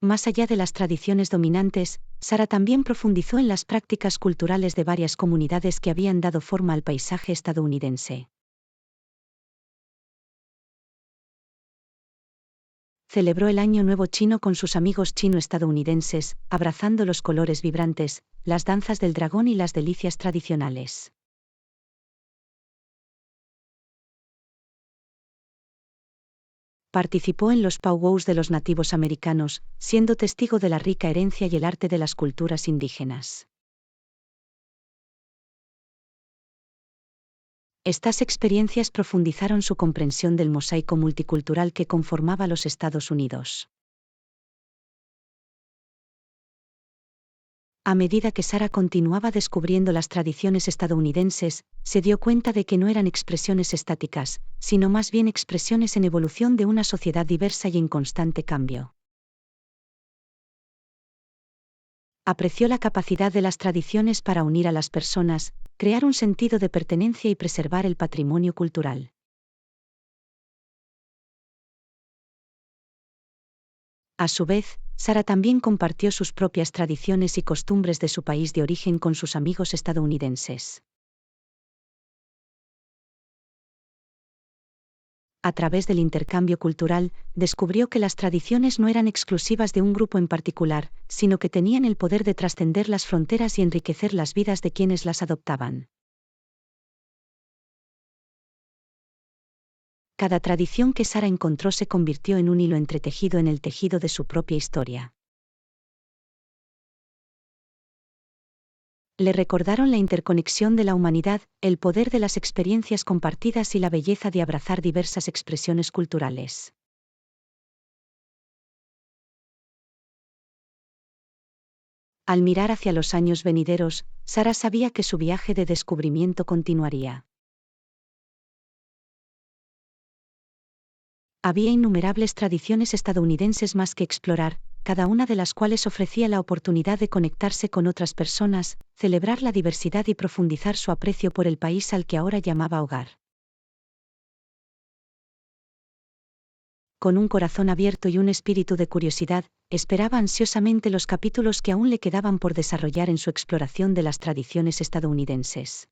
Más allá de las tradiciones dominantes, Sara también profundizó en las prácticas culturales de varias comunidades que habían dado forma al paisaje estadounidense. Celebró el Año Nuevo Chino con sus amigos chino-estadounidenses, abrazando los colores vibrantes, las danzas del dragón y las delicias tradicionales. Participó en los powwows de los nativos americanos, siendo testigo de la rica herencia y el arte de las culturas indígenas. Estas experiencias profundizaron su comprensión del mosaico multicultural que conformaba los Estados Unidos. A medida que Sara continuaba descubriendo las tradiciones estadounidenses, se dio cuenta de que no eran expresiones estáticas, sino más bien expresiones en evolución de una sociedad diversa y en constante cambio. Apreció la capacidad de las tradiciones para unir a las personas, crear un sentido de pertenencia y preservar el patrimonio cultural. A su vez, Sara también compartió sus propias tradiciones y costumbres de su país de origen con sus amigos estadounidenses. A través del intercambio cultural, descubrió que las tradiciones no eran exclusivas de un grupo en particular, sino que tenían el poder de trascender las fronteras y enriquecer las vidas de quienes las adoptaban. Cada tradición que Sara encontró se convirtió en un hilo entretejido en el tejido de su propia historia. Le recordaron la interconexión de la humanidad, el poder de las experiencias compartidas y la belleza de abrazar diversas expresiones culturales. Al mirar hacia los años venideros, Sara sabía que su viaje de descubrimiento continuaría. Había innumerables tradiciones estadounidenses más que explorar, cada una de las cuales ofrecía la oportunidad de conectarse con otras personas, celebrar la diversidad y profundizar su aprecio por el país al que ahora llamaba hogar. Con un corazón abierto y un espíritu de curiosidad, esperaba ansiosamente los capítulos que aún le quedaban por desarrollar en su exploración de las tradiciones estadounidenses.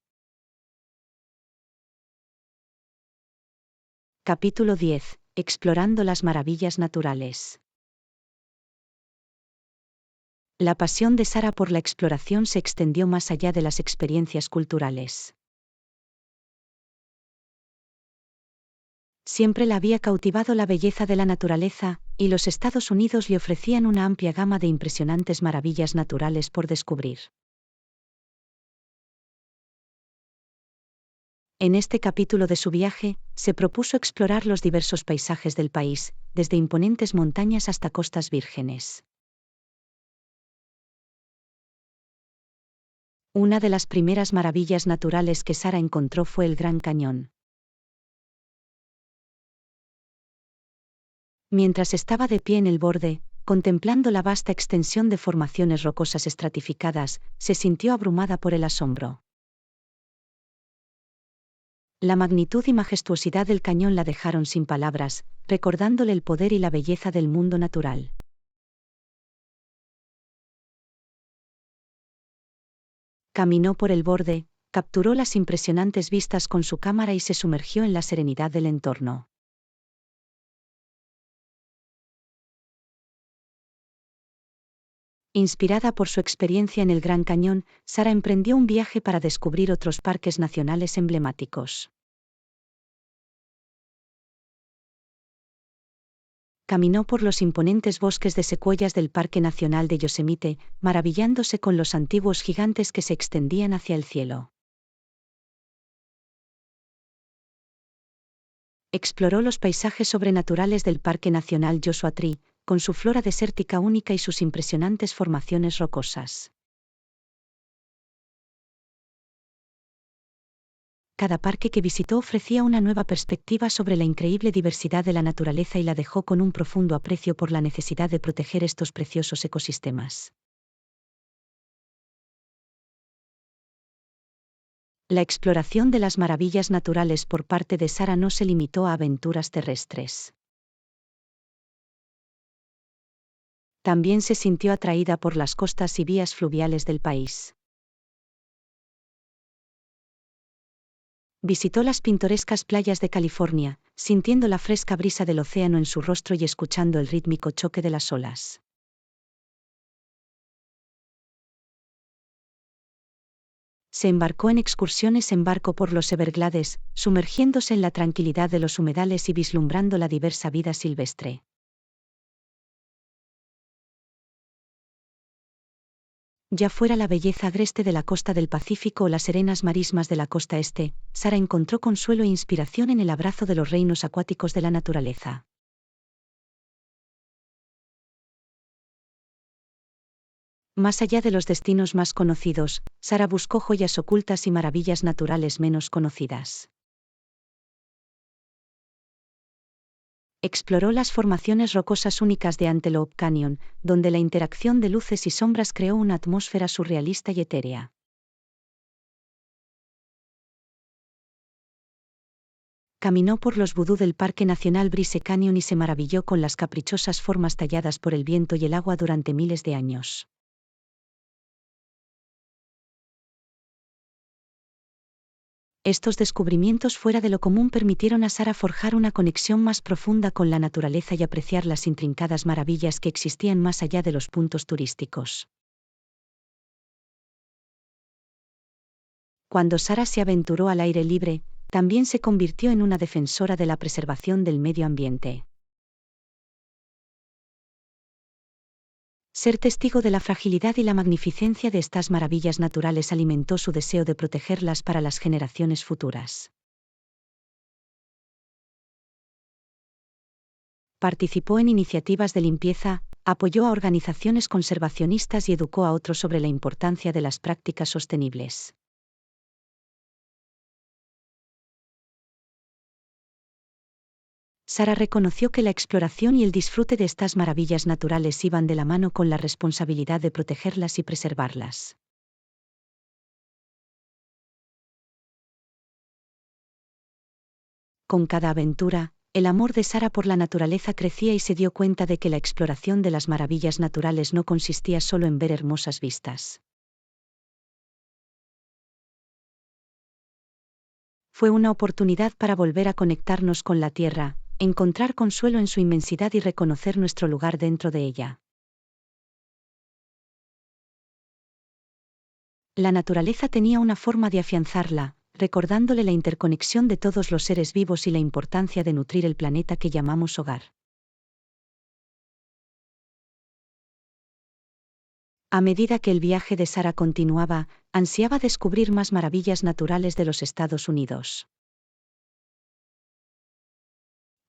Capítulo 10. Explorando las maravillas naturales. La pasión de Sara por la exploración se extendió más allá de las experiencias culturales. Siempre la había cautivado la belleza de la naturaleza, y los Estados Unidos le ofrecían una amplia gama de impresionantes maravillas naturales por descubrir. En este capítulo de su viaje, se propuso explorar los diversos paisajes del país, desde imponentes montañas hasta costas vírgenes. Una de las primeras maravillas naturales que Sara encontró fue el Gran Cañón. Mientras estaba de pie en el borde, contemplando la vasta extensión de formaciones rocosas estratificadas, se sintió abrumada por el asombro. La magnitud y majestuosidad del cañón la dejaron sin palabras, recordándole el poder y la belleza del mundo natural. Caminó por el borde, capturó las impresionantes vistas con su cámara y se sumergió en la serenidad del entorno. Inspirada por su experiencia en el Gran Cañón, Sara emprendió un viaje para descubrir otros parques nacionales emblemáticos. Caminó por los imponentes bosques de secuoyas del Parque Nacional de Yosemite, maravillándose con los antiguos gigantes que se extendían hacia el cielo. Exploró los paisajes sobrenaturales del Parque Nacional Joshua Tree, con su flora desértica única y sus impresionantes formaciones rocosas. Cada parque que visitó ofrecía una nueva perspectiva sobre la increíble diversidad de la naturaleza y la dejó con un profundo aprecio por la necesidad de proteger estos preciosos ecosistemas. La exploración de las maravillas naturales por parte de Sara no se limitó a aventuras terrestres. También se sintió atraída por las costas y vías fluviales del país. Visitó las pintorescas playas de California, sintiendo la fresca brisa del océano en su rostro y escuchando el rítmico choque de las olas. Se embarcó en excursiones en barco por los Everglades, sumergiéndose en la tranquilidad de los humedales y vislumbrando la diversa vida silvestre. Ya fuera la belleza agreste de la costa del Pacífico o las serenas marismas de la costa este, Sara encontró consuelo e inspiración en el abrazo de los reinos acuáticos de la naturaleza. Más allá de los destinos más conocidos, Sara buscó joyas ocultas y maravillas naturales menos conocidas. Exploró las formaciones rocosas únicas de Antelope Canyon, donde la interacción de luces y sombras creó una atmósfera surrealista y etérea. Caminó por los vudú del Parque Nacional Bryce Canyon y se maravilló con las caprichosas formas talladas por el viento y el agua durante miles de años. Estos descubrimientos fuera de lo común permitieron a Sara forjar una conexión más profunda con la naturaleza y apreciar las intrincadas maravillas que existían más allá de los puntos turísticos. Cuando Sara se aventuró al aire libre, también se convirtió en una defensora de la preservación del medio ambiente. Ser testigo de la fragilidad y la magnificencia de estas maravillas naturales alimentó su deseo de protegerlas para las generaciones futuras. Participó en iniciativas de limpieza, apoyó a organizaciones conservacionistas y educó a otros sobre la importancia de las prácticas sostenibles. Sara reconoció que la exploración y el disfrute de estas maravillas naturales iban de la mano con la responsabilidad de protegerlas y preservarlas. Con cada aventura, el amor de Sara por la naturaleza crecía y se dio cuenta de que la exploración de las maravillas naturales no consistía solo en ver hermosas vistas. Fue una oportunidad para volver a conectarnos con la tierra, encontrar consuelo en su inmensidad y reconocer nuestro lugar dentro de ella. La naturaleza tenía una forma de afianzarla, recordándole la interconexión de todos los seres vivos y la importancia de nutrir el planeta que llamamos hogar. A medida que el viaje de Sara continuaba, ansiaba descubrir más maravillas naturales de los Estados Unidos.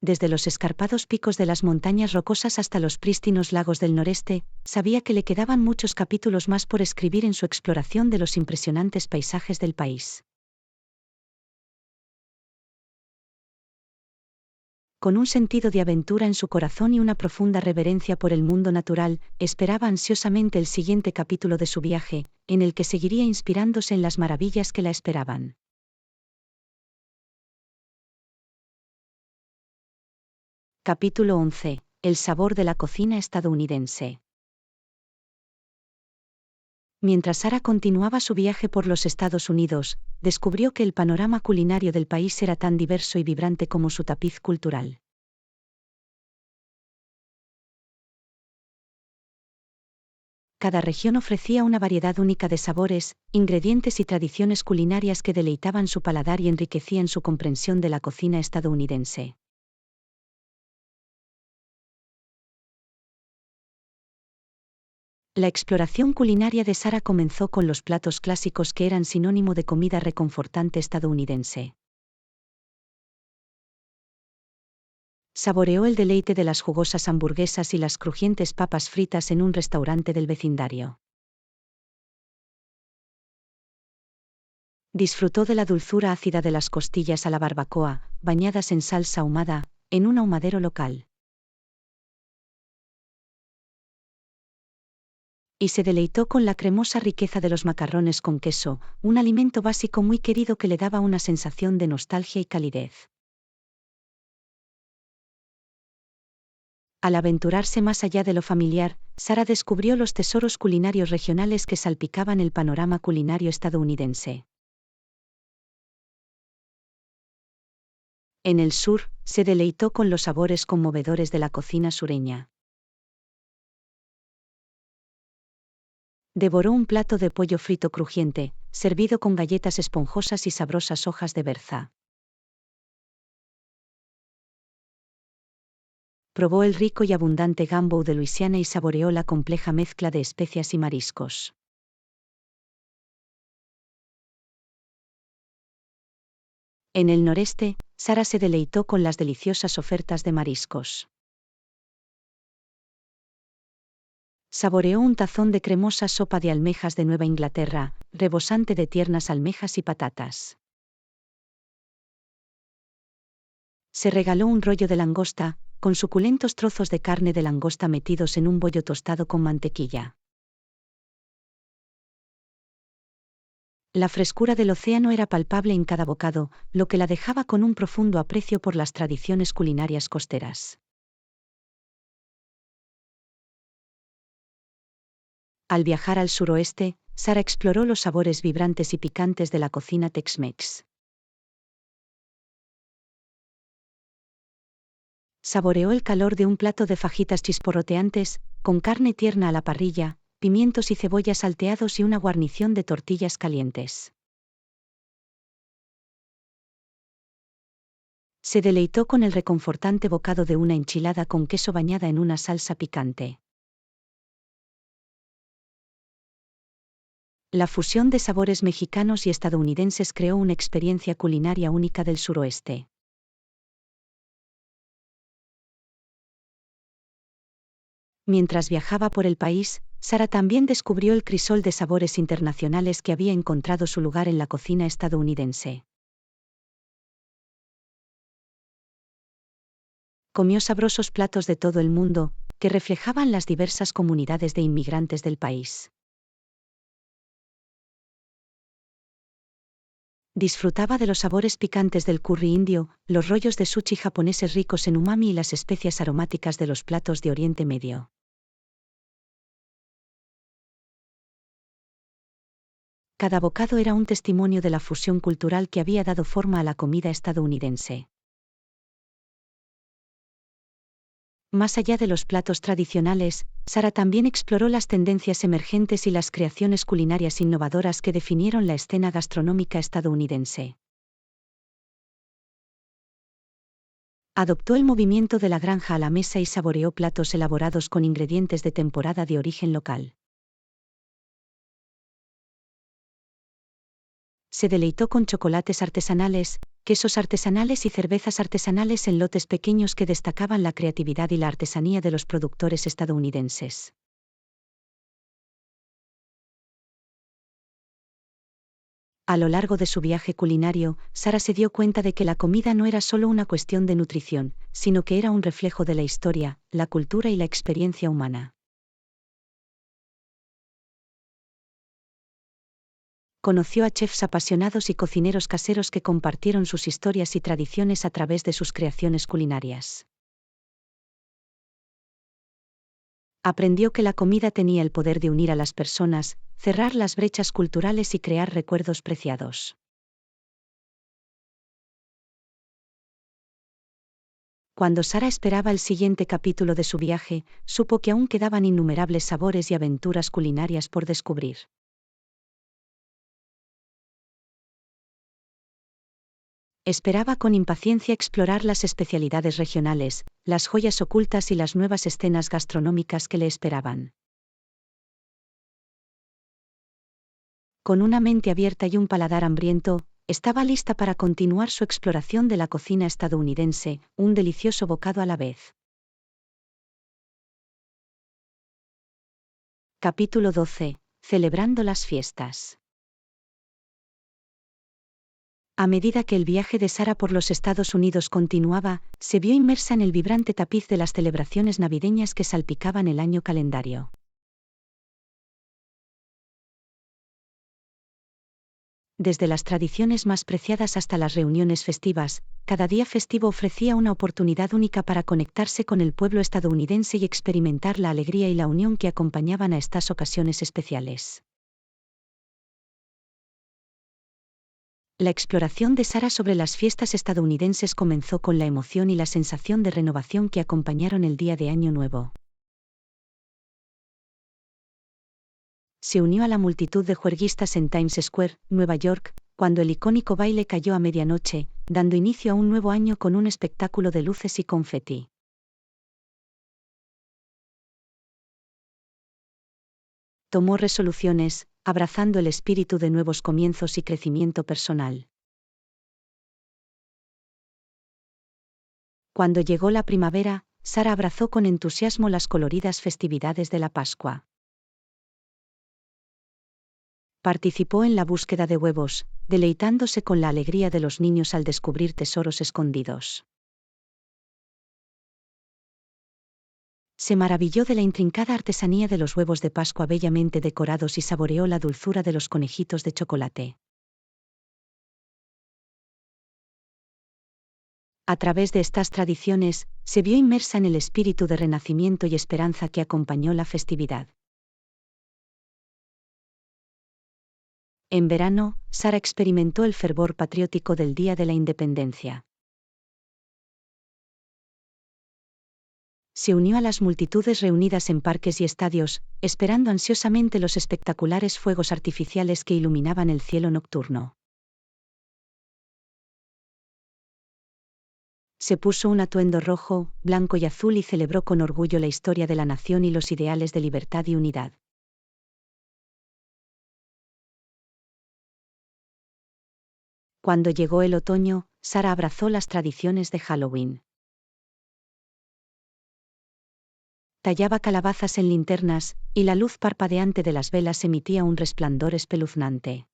Desde los escarpados picos de las montañas rocosas hasta los prístinos lagos del noreste, sabía que le quedaban muchos capítulos más por escribir en su exploración de los impresionantes paisajes del país. Con un sentido de aventura en su corazón y una profunda reverencia por el mundo natural, esperaba ansiosamente el siguiente capítulo de su viaje, en el que seguiría inspirándose en las maravillas que la esperaban. Capítulo 11. El sabor de la cocina estadounidense. Mientras Sara continuaba su viaje por los Estados Unidos, descubrió que el panorama culinario del país era tan diverso y vibrante como su tapiz cultural. Cada región ofrecía una variedad única de sabores, ingredientes y tradiciones culinarias que deleitaban su paladar y enriquecían su comprensión de la cocina estadounidense. La exploración culinaria de Sara comenzó con los platos clásicos que eran sinónimo de comida reconfortante estadounidense. Saboreó el deleite de las jugosas hamburguesas y las crujientes papas fritas en un restaurante del vecindario. Disfrutó de la dulzura ácida de las costillas a la barbacoa, bañadas en salsa ahumada, en un ahumadero local. Y se deleitó con la cremosa riqueza de los macarrones con queso, un alimento básico muy querido que le daba una sensación de nostalgia y calidez. Al aventurarse más allá de lo familiar, Sara descubrió los tesoros culinarios regionales que salpicaban el panorama culinario estadounidense. En el sur, se deleitó con los sabores conmovedores de la cocina sureña. Devoró un plato de pollo frito crujiente, servido con galletas esponjosas y sabrosas hojas de berza. Probó el rico y abundante gumbo de Luisiana y saboreó la compleja mezcla de especias y mariscos. En el noreste, Sara se deleitó con las deliciosas ofertas de mariscos. Saboreó un tazón de cremosa sopa de almejas de Nueva Inglaterra, rebosante de tiernas almejas y patatas. Se regaló un rollo de langosta, con suculentos trozos de carne de langosta metidos en un bollo tostado con mantequilla. La frescura del océano era palpable en cada bocado, lo que la dejaba con un profundo aprecio por las tradiciones culinarias costeras. Al viajar al suroeste, Sara exploró los sabores vibrantes y picantes de la cocina Tex-Mex. Saboreó el calor de un plato de fajitas chisporroteantes, con carne tierna a la parrilla, pimientos y cebollas salteados y una guarnición de tortillas calientes. Se deleitó con el reconfortante bocado de una enchilada con queso bañada en una salsa picante. La fusión de sabores mexicanos y estadounidenses creó una experiencia culinaria única del suroeste. Mientras viajaba por el país, Sara también descubrió el crisol de sabores internacionales que había encontrado su lugar en la cocina estadounidense. Comió sabrosos platos de todo el mundo, que reflejaban las diversas comunidades de inmigrantes del país. Disfrutaba de los sabores picantes del curry indio, los rollos de sushi japoneses ricos en umami y las especias aromáticas de los platos de Oriente Medio. Cada bocado era un testimonio de la fusión cultural que había dado forma a la comida estadounidense. Más allá de los platos tradicionales, Sara también exploró las tendencias emergentes y las creaciones culinarias innovadoras que definieron la escena gastronómica estadounidense. Adoptó el movimiento de la granja a la mesa y saboreó platos elaborados con ingredientes de temporada de origen local. Se deleitó con chocolates artesanales, quesos artesanales y cervezas artesanales en lotes pequeños que destacaban la creatividad y la artesanía de los productores estadounidenses. A lo largo de su viaje culinario, Sara se dio cuenta de que la comida no era solo una cuestión de nutrición, sino que era un reflejo de la historia, la cultura y la experiencia humana. Conoció a chefs apasionados y cocineros caseros que compartieron sus historias y tradiciones a través de sus creaciones culinarias. Aprendió que la comida tenía el poder de unir a las personas, cerrar las brechas culturales y crear recuerdos preciados. Cuando Sara esperaba el siguiente capítulo de su viaje, supo que aún quedaban innumerables sabores y aventuras culinarias por descubrir. Esperaba con impaciencia explorar las especialidades regionales, las joyas ocultas y las nuevas escenas gastronómicas que le esperaban. Con una mente abierta y un paladar hambriento, estaba lista para continuar su exploración de la cocina estadounidense, un delicioso bocado a la vez. Capítulo 12. Celebrando las fiestas. A medida que el viaje de Sara por los Estados Unidos continuaba, se vio inmersa en el vibrante tapiz de las celebraciones navideñas que salpicaban el año calendario. Desde las tradiciones más preciadas hasta las reuniones festivas, cada día festivo ofrecía una oportunidad única para conectarse con el pueblo estadounidense y experimentar la alegría y la unión que acompañaban a estas ocasiones especiales. La exploración de Sara sobre las fiestas estadounidenses comenzó con la emoción y la sensación de renovación que acompañaron el día de Año Nuevo. Se unió a la multitud de juerguistas en Times Square, Nueva York, cuando el icónico baile cayó a medianoche, dando inicio a un nuevo año con un espectáculo de luces y confeti. Tomó resoluciones, abrazando el espíritu de nuevos comienzos y crecimiento personal. Cuando llegó la primavera, Sara abrazó con entusiasmo las coloridas festividades de la Pascua. Participó en la búsqueda de huevos, deleitándose con la alegría de los niños al descubrir tesoros escondidos. Se maravilló de la intrincada artesanía de los huevos de Pascua bellamente decorados y saboreó la dulzura de los conejitos de chocolate. A través de estas tradiciones, se vio inmersa en el espíritu de renacimiento y esperanza que acompañó la festividad. En verano, Sara experimentó el fervor patriótico del Día de la Independencia. Se unió a las multitudes reunidas en parques y estadios, esperando ansiosamente los espectaculares fuegos artificiales que iluminaban el cielo nocturno. Se puso un atuendo rojo, blanco y azul y celebró con orgullo la historia de la nación y los ideales de libertad y unidad. Cuando llegó el otoño, Sara abrazó las tradiciones de Halloween. Tallaba calabazas en linternas, y la luz parpadeante de las velas emitía un resplandor espeluznante.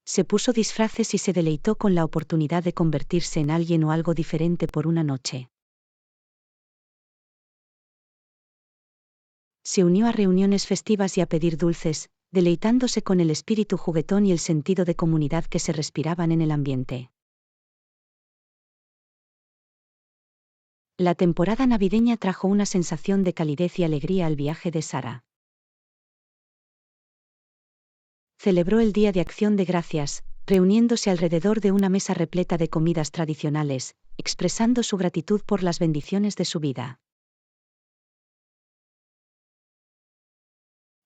Se puso disfraces y se deleitó con la oportunidad de convertirse en alguien o algo diferente por una noche. Se unió a reuniones festivas y a pedir dulces, deleitándose con el espíritu juguetón y el sentido de comunidad que se respiraban en el ambiente. La temporada navideña trajo una sensación de calidez y alegría al viaje de Sara. Celebró el Día de Acción de Gracias, reuniéndose alrededor de una mesa repleta de comidas tradicionales, expresando su gratitud por las bendiciones de su vida.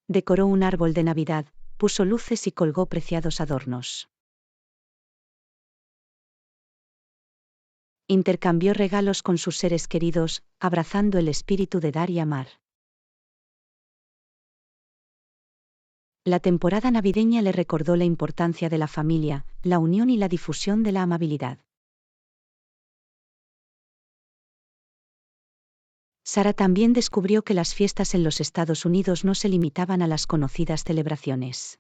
Decoró un árbol de Navidad, puso luces y colgó preciados adornos. Intercambió regalos con sus seres queridos, abrazando el espíritu de dar y amar. La temporada navideña le recordó la importancia de la familia, la unión y la difusión de la amabilidad. Sara también descubrió que las fiestas en los Estados Unidos no se limitaban a las conocidas celebraciones.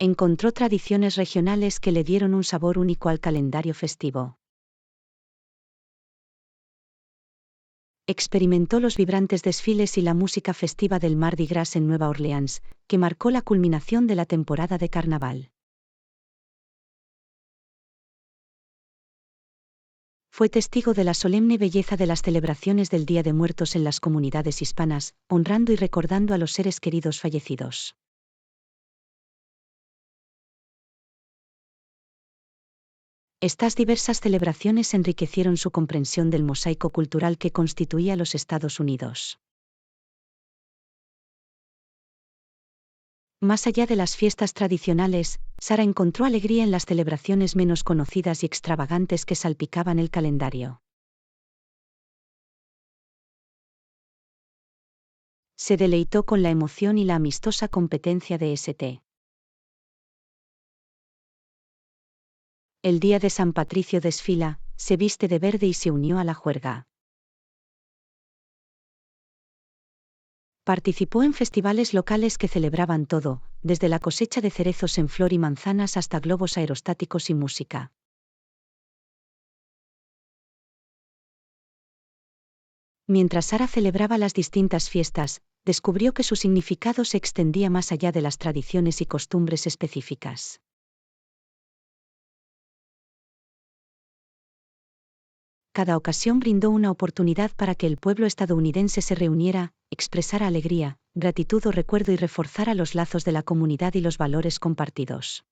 Encontró tradiciones regionales que le dieron un sabor único al calendario festivo. Experimentó los vibrantes desfiles y la música festiva del Mardi Gras en Nueva Orleans, que marcó la culminación de la temporada de carnaval. Fue testigo de la solemne belleza de las celebraciones del Día de Muertos en las comunidades hispanas, honrando y recordando a los seres queridos fallecidos. Estas diversas celebraciones enriquecieron su comprensión del mosaico cultural que constituía los Estados Unidos. Más allá de las fiestas tradicionales, Sara encontró alegría en las celebraciones menos conocidas y extravagantes que salpicaban el calendario. Se deleitó con la emoción y la amistosa competencia de St. El día de San Patricio desfila, se viste de verde y se unió a la juerga. Participó en festivales locales que celebraban todo, desde la cosecha de cerezos en flor y manzanas hasta globos aerostáticos y música. Mientras Sara celebraba las distintas fiestas, descubrió que su significado se extendía más allá de las tradiciones y costumbres específicas. Cada ocasión brindó una oportunidad para que el pueblo estadounidense se reuniera, expresara alegría, gratitud o recuerdo y reforzara los lazos de la comunidad y los valores compartidos.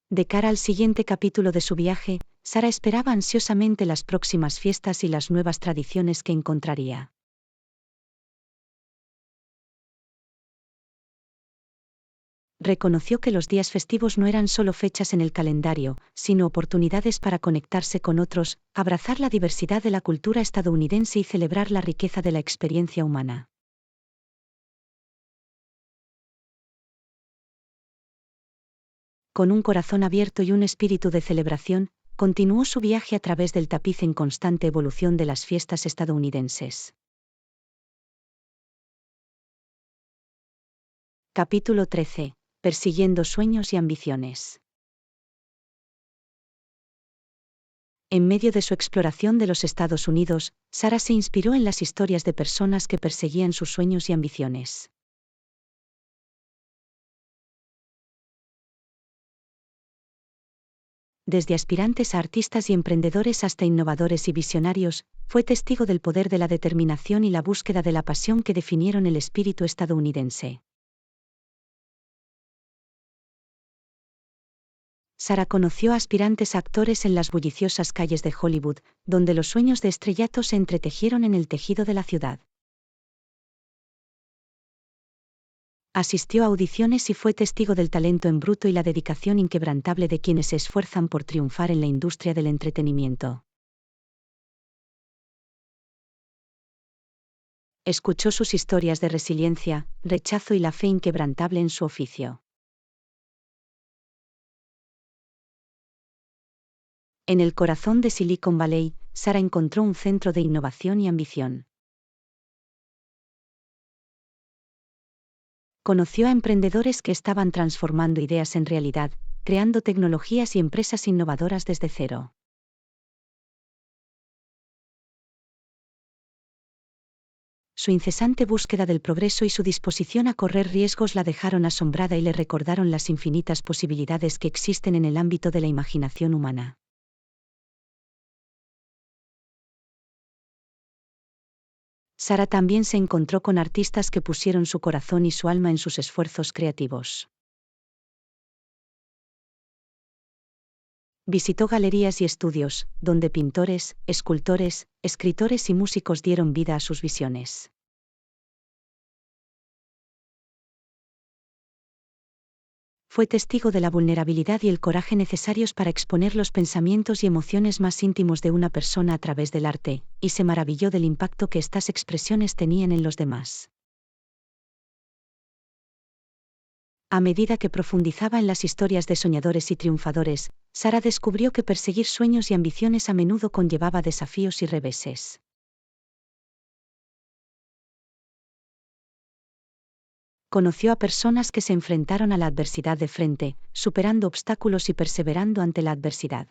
De cara al siguiente capítulo de su viaje, Sara esperaba ansiosamente las próximas fiestas y las nuevas tradiciones que encontraría. Reconoció que los días festivos no eran solo fechas en el calendario, sino oportunidades para conectarse con otros, abrazar la diversidad de la cultura estadounidense y celebrar la riqueza de la experiencia humana. Con un corazón abierto y un espíritu de celebración, continuó su viaje a través del tapiz en constante evolución de las fiestas estadounidenses. Capítulo 13. Persiguiendo sueños y ambiciones. En medio de su exploración de los Estados Unidos, Sara se inspiró en las historias de personas que perseguían sus sueños y ambiciones. Desde aspirantes a artistas y emprendedores hasta innovadores y visionarios, fue testigo del poder de la determinación y la búsqueda de la pasión que definieron el espíritu estadounidense. Sarah conoció a aspirantes a actores en las bulliciosas calles de Hollywood, donde los sueños de estrellato se entretejieron en el tejido de la ciudad. Asistió a audiciones y fue testigo del talento en bruto y la dedicación inquebrantable de quienes se esfuerzan por triunfar en la industria del entretenimiento. Escuchó sus historias de resiliencia, rechazo y la fe inquebrantable en su oficio. En el corazón de Silicon Valley, Sarah encontró un centro de innovación y ambición. Conoció a emprendedores que estaban transformando ideas en realidad, creando tecnologías y empresas innovadoras desde cero. Su incesante búsqueda del progreso y su disposición a correr riesgos la dejaron asombrada y le recordaron las infinitas posibilidades que existen en el ámbito de la imaginación humana. Sarah también se encontró con artistas que pusieron su corazón y su alma en sus esfuerzos creativos. Visitó galerías y estudios, donde pintores, escultores, escritores y músicos dieron vida a sus visiones. Fue testigo de la vulnerabilidad y el coraje necesarios para exponer los pensamientos y emociones más íntimos de una persona a través del arte, y se maravilló del impacto que estas expresiones tenían en los demás. A medida que profundizaba en las historias de soñadores y triunfadores, Sarah descubrió que perseguir sueños y ambiciones a menudo conllevaba desafíos y reveses. Conoció a personas que se enfrentaron a la adversidad de frente, superando obstáculos y perseverando ante la adversidad.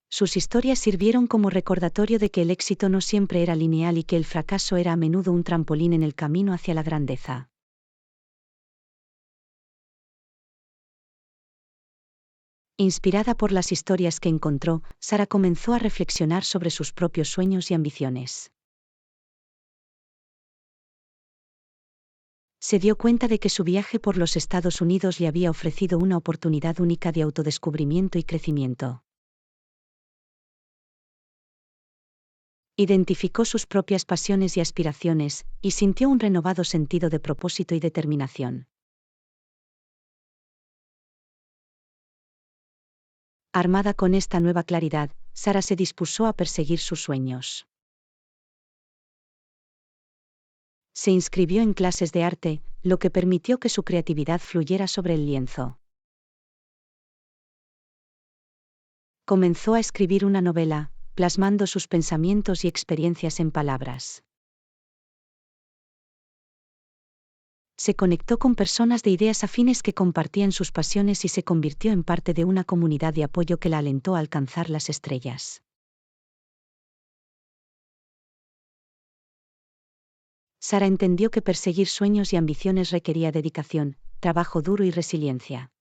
Sus historias sirvieron como recordatorio de que el éxito no siempre era lineal y que el fracaso era a menudo un trampolín en el camino hacia la grandeza. Inspirada por las historias que encontró, Sarah comenzó a reflexionar sobre sus propios sueños y ambiciones. Se dio cuenta de que su viaje por los Estados Unidos le había ofrecido una oportunidad única de autodescubrimiento y crecimiento. Identificó sus propias pasiones y aspiraciones, y sintió un renovado sentido de propósito y determinación. Armada con esta nueva claridad, Sarah se dispuso a perseguir sus sueños. Se inscribió en clases de arte, lo que permitió que su creatividad fluyera sobre el lienzo. Comenzó a escribir una novela, plasmando sus pensamientos y experiencias en palabras. Se conectó con personas de ideas afines que compartían sus pasiones y se convirtió en parte de una comunidad de apoyo que la alentó a alcanzar las estrellas. Sarah entendió que perseguir sueños y ambiciones requería dedicación, trabajo duro y resiliencia.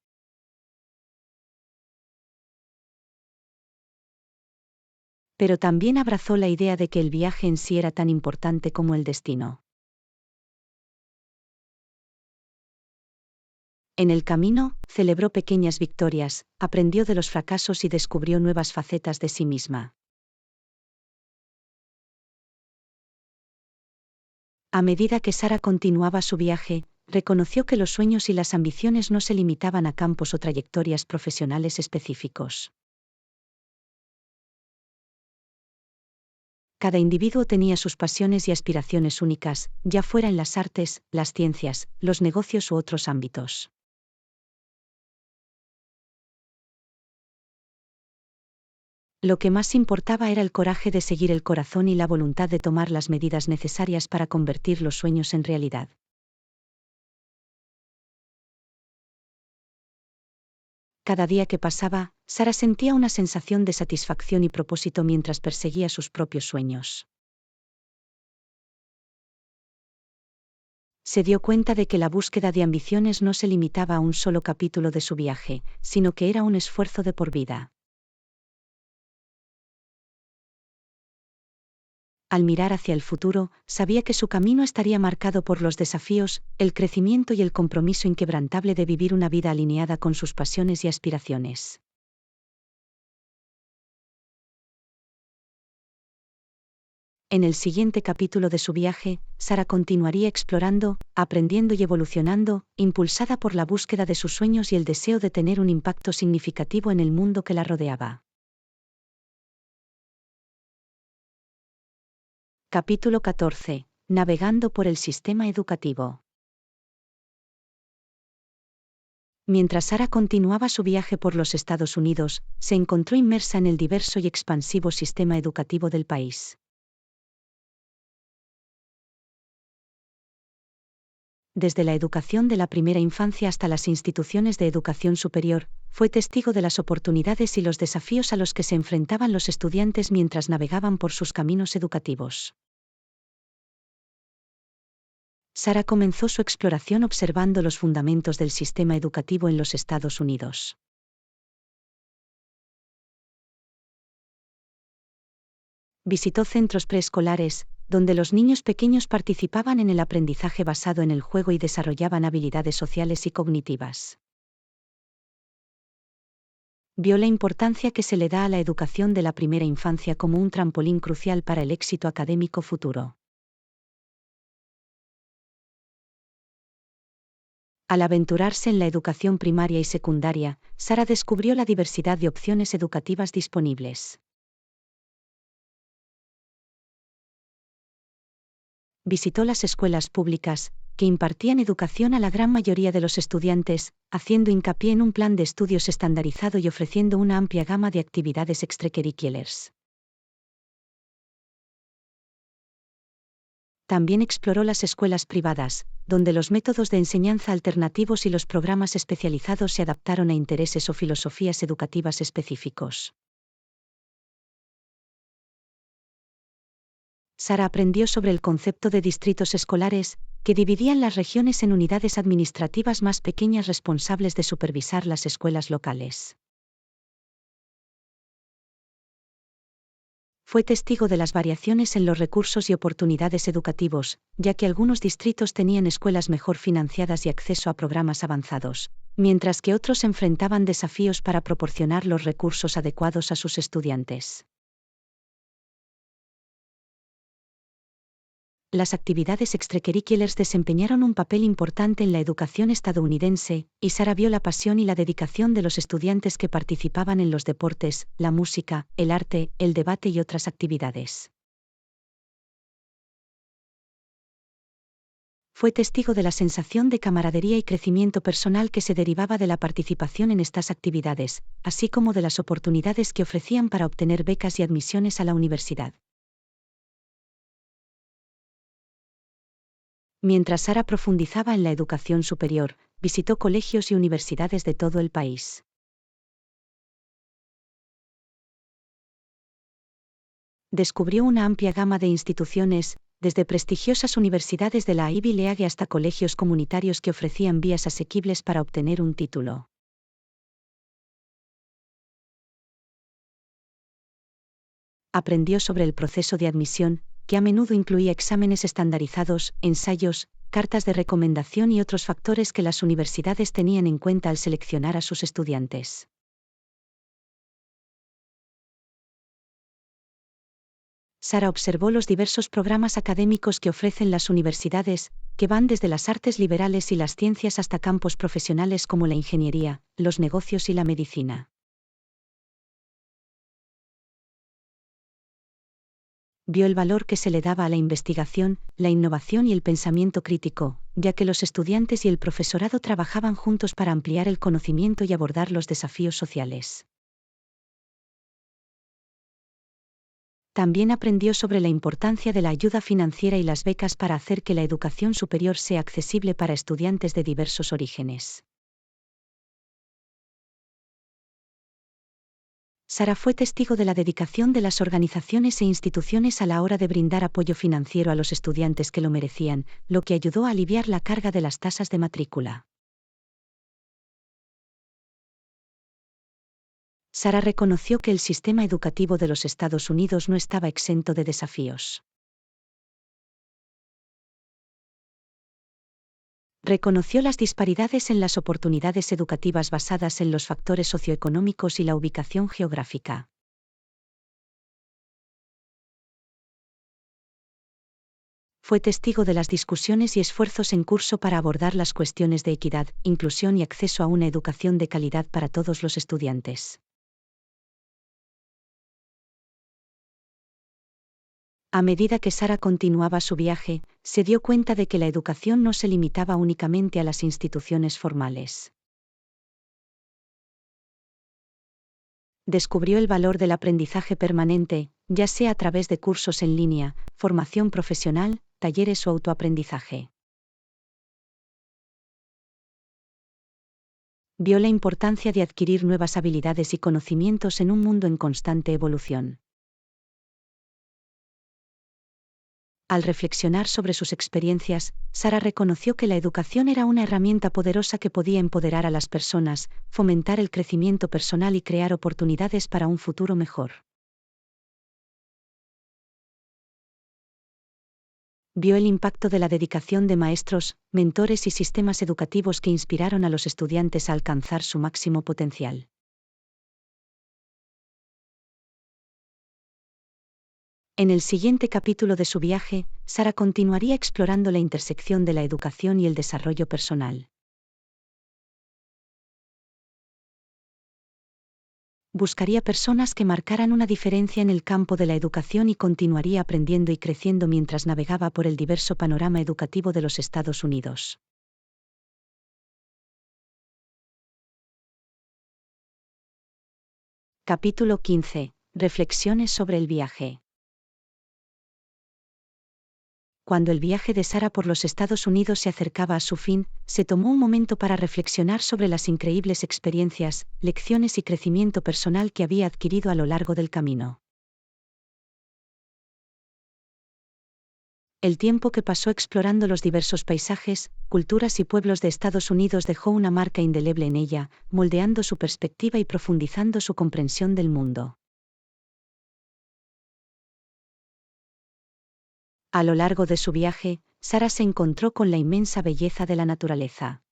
Pero también abrazó la idea de que el viaje en sí era tan importante como el destino. En el camino, celebró pequeñas victorias, aprendió de los fracasos y descubrió nuevas facetas de sí misma. A medida que Sarah continuaba su viaje, reconoció que los sueños y las ambiciones no se limitaban a campos o trayectorias profesionales específicos. Cada individuo tenía sus pasiones y aspiraciones únicas, ya fuera en las artes, las ciencias, los negocios u otros ámbitos. Lo que más importaba era el coraje de seguir el corazón y la voluntad de tomar las medidas necesarias para convertir los sueños en realidad. Cada día que pasaba, Sarah sentía una sensación de satisfacción y propósito mientras perseguía sus propios sueños. Se dio cuenta de que la búsqueda de ambiciones no se limitaba a un solo capítulo de su viaje, sino que era un esfuerzo de por vida. Al mirar hacia el futuro, sabía que su camino estaría marcado por los desafíos, el crecimiento y el compromiso inquebrantable de vivir una vida alineada con sus pasiones y aspiraciones. En el siguiente capítulo de su viaje, Sara continuaría explorando, aprendiendo y evolucionando, impulsada por la búsqueda de sus sueños y el deseo de tener un impacto significativo en el mundo que la rodeaba. Capítulo 14. Navegando por el sistema educativo. Mientras Sara continuaba su viaje por los Estados Unidos, se encontró inmersa en el diverso y expansivo sistema educativo del país. Desde la educación de la primera infancia hasta las instituciones de educación superior, fue testigo de las oportunidades y los desafíos a los que se enfrentaban los estudiantes mientras navegaban por sus caminos educativos. Sara comenzó su exploración observando los fundamentos del sistema educativo en los Estados Unidos. Visitó centros preescolares, donde los niños pequeños participaban en el aprendizaje basado en el juego y desarrollaban habilidades sociales y cognitivas. Vio la importancia que se le da a la educación de la primera infancia como un trampolín crucial para el éxito académico futuro. Al aventurarse en la educación primaria y secundaria, Sara descubrió la diversidad de opciones educativas disponibles. Visitó las escuelas públicas, que impartían educación a la gran mayoría de los estudiantes, haciendo hincapié en un plan de estudios estandarizado y ofreciendo una amplia gama de actividades extracurriculares. También exploró las escuelas privadas, donde los métodos de enseñanza alternativos y los programas especializados se adaptaron a intereses o filosofías educativas específicos. Sara aprendió sobre el concepto de distritos escolares, que dividían las regiones en unidades administrativas más pequeñas responsables de supervisar las escuelas locales. Fue testigo de las variaciones en los recursos y oportunidades educativos, ya que algunos distritos tenían escuelas mejor financiadas y acceso a programas avanzados, mientras que otros enfrentaban desafíos para proporcionar los recursos adecuados a sus estudiantes. Las actividades extracurriculares desempeñaron un papel importante en la educación estadounidense, y Sara vio la pasión y la dedicación de los estudiantes que participaban en los deportes, la música, el arte, el debate y otras actividades. Fue testigo de la sensación de camaradería y crecimiento personal que se derivaba de la participación en estas actividades, así como de las oportunidades que ofrecían para obtener becas y admisiones a la universidad. Mientras Sara profundizaba en la educación superior, visitó colegios y universidades de todo el país. Descubrió una amplia gama de instituciones, desde prestigiosas universidades de la Ivy League hasta colegios comunitarios que ofrecían vías asequibles para obtener un título. Aprendió sobre el proceso de admisión, que a menudo incluía exámenes estandarizados, ensayos, cartas de recomendación y otros factores que las universidades tenían en cuenta al seleccionar a sus estudiantes. Sara observó los diversos programas académicos que ofrecen las universidades, que van desde las artes liberales y las ciencias hasta campos profesionales como la ingeniería, los negocios y la medicina. Vio el valor que se le daba a la investigación, la innovación y el pensamiento crítico, ya que los estudiantes y el profesorado trabajaban juntos para ampliar el conocimiento y abordar los desafíos sociales. También aprendió sobre la importancia de la ayuda financiera y las becas para hacer que la educación superior sea accesible para estudiantes de diversos orígenes. Sara fue testigo de la dedicación de las organizaciones e instituciones a la hora de brindar apoyo financiero a los estudiantes que lo merecían, lo que ayudó a aliviar la carga de las tasas de matrícula. Sara reconoció que el sistema educativo de los Estados Unidos no estaba exento de desafíos. Reconoció las disparidades en las oportunidades educativas basadas en los factores socioeconómicos y la ubicación geográfica. Fue testigo de las discusiones y esfuerzos en curso para abordar las cuestiones de equidad, inclusión y acceso a una educación de calidad para todos los estudiantes. A medida que Sara continuaba su viaje, se dio cuenta de que la educación no se limitaba únicamente a las instituciones formales. Descubrió el valor del aprendizaje permanente, ya sea a través de cursos en línea, formación profesional, talleres o autoaprendizaje. Vio la importancia de adquirir nuevas habilidades y conocimientos en un mundo en constante evolución. Al reflexionar sobre sus experiencias, Sara reconoció que la educación era una herramienta poderosa que podía empoderar a las personas, fomentar el crecimiento personal y crear oportunidades para un futuro mejor. Vio el impacto de la dedicación de maestros, mentores y sistemas educativos que inspiraron a los estudiantes a alcanzar su máximo potencial. En el siguiente capítulo de su viaje, Sara continuaría explorando la intersección de la educación y el desarrollo personal. Buscaría personas que marcaran una diferencia en el campo de la educación y continuaría aprendiendo y creciendo mientras navegaba por el diverso panorama educativo de los Estados Unidos. Capítulo 15. Reflexiones sobre el viaje. Cuando el viaje de Sara por los Estados Unidos se acercaba a su fin, se tomó un momento para reflexionar sobre las increíbles experiencias, lecciones y crecimiento personal que había adquirido a lo largo del camino. El tiempo que pasó explorando los diversos paisajes, culturas y pueblos de Estados Unidos dejó una marca indeleble en ella, moldeando su perspectiva y profundizando su comprensión del mundo. A lo largo de su viaje, Sara se encontró con la inmensa belleza de la naturaleza.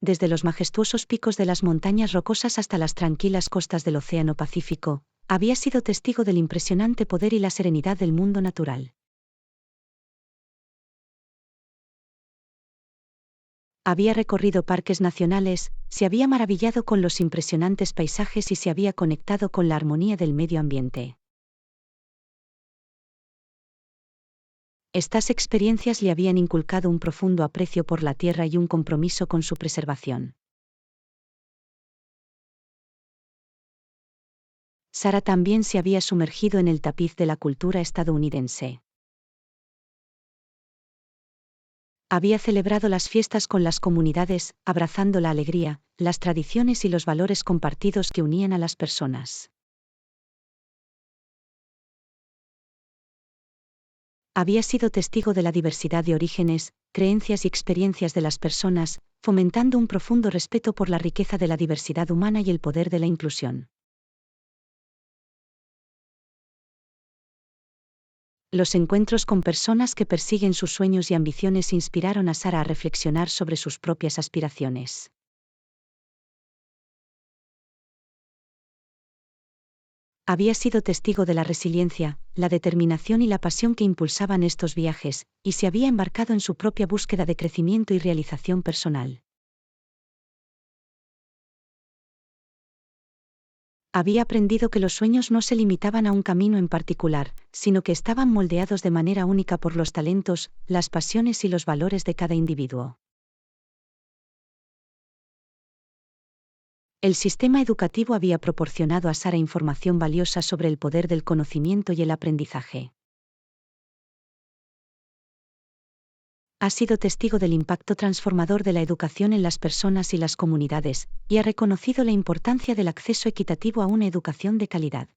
Desde los majestuosos picos de las montañas rocosas hasta las tranquilas costas del Océano Pacífico, había sido testigo del impresionante poder y la serenidad del mundo natural. Había recorrido parques nacionales, se había maravillado con los impresionantes paisajes y se había conectado con la armonía del medio ambiente. Estas experiencias le habían inculcado un profundo aprecio por la tierra y un compromiso con su preservación. Sara también se había sumergido en el tapiz de la cultura estadounidense. Había celebrado las fiestas con las comunidades, abrazando la alegría, las tradiciones y los valores compartidos que unían a las personas. Había sido testigo de la diversidad de orígenes, creencias y experiencias de las personas, fomentando un profundo respeto por la riqueza de la diversidad humana y el poder de la inclusión. Los encuentros con personas que persiguen sus sueños y ambiciones inspiraron a Sara a reflexionar sobre sus propias aspiraciones. Había sido testigo de la resiliencia, la determinación y la pasión que impulsaban estos viajes, y se había embarcado en su propia búsqueda de crecimiento y realización personal. Había aprendido que los sueños no se limitaban a un camino en particular, sino que estaban moldeados de manera única por los talentos, las pasiones y los valores de cada individuo. El sistema educativo había proporcionado a Sara información valiosa sobre el poder del conocimiento y el aprendizaje. Ha sido testigo del impacto transformador de la educación en las personas y las comunidades, y ha reconocido la importancia del acceso equitativo a una educación de calidad.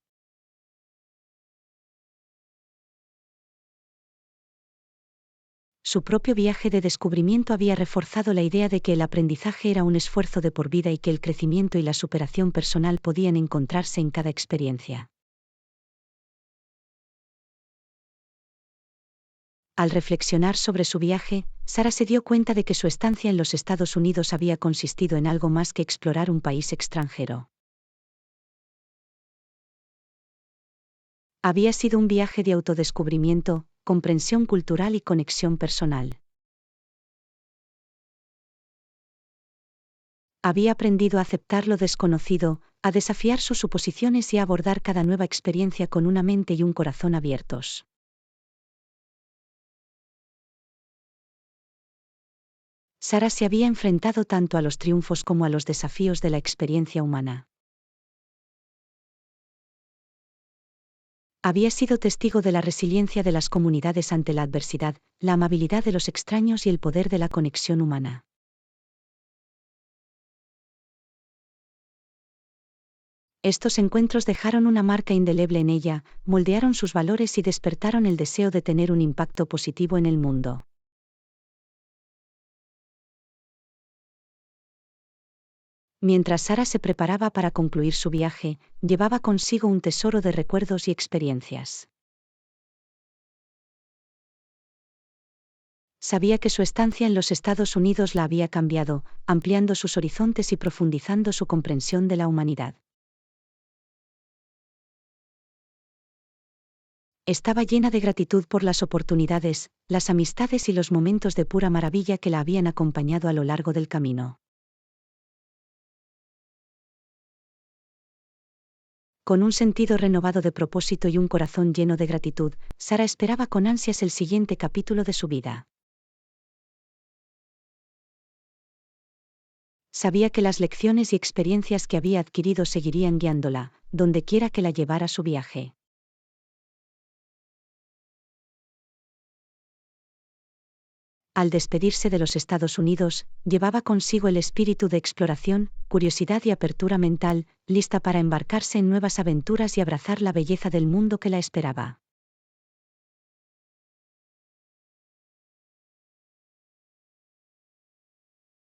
Su propio viaje de descubrimiento había reforzado la idea de que el aprendizaje era un esfuerzo de por vida y que el crecimiento y la superación personal podían encontrarse en cada experiencia. Al reflexionar sobre su viaje, Sara se dio cuenta de que su estancia en los Estados Unidos había consistido en algo más que explorar un país extranjero. Había sido un viaje de autodescubrimiento, comprensión cultural y conexión personal. Había aprendido a aceptar lo desconocido, a desafiar sus suposiciones y a abordar cada nueva experiencia con una mente y un corazón abiertos. Sara se había enfrentado tanto a los triunfos como a los desafíos de la experiencia humana. Había sido testigo de la resiliencia de las comunidades ante la adversidad, la amabilidad de los extraños y el poder de la conexión humana. Estos encuentros dejaron una marca indeleble en ella, moldearon sus valores y despertaron el deseo de tener un impacto positivo en el mundo. Mientras Sara se preparaba para concluir su viaje, llevaba consigo un tesoro de recuerdos y experiencias. Sabía que su estancia en los Estados Unidos la había cambiado, ampliando sus horizontes y profundizando su comprensión de la humanidad. Estaba llena de gratitud por las oportunidades, las amistades y los momentos de pura maravilla que la habían acompañado a lo largo del camino. Con un sentido renovado de propósito y un corazón lleno de gratitud, Sara esperaba con ansias el siguiente capítulo de su vida. Sabía que las lecciones y experiencias que había adquirido seguirían guiándola, donde quiera que la llevara su viaje. Al despedirse de los Estados Unidos, llevaba consigo el espíritu de exploración, curiosidad y apertura mental, lista para embarcarse en nuevas aventuras y abrazar la belleza del mundo que la esperaba.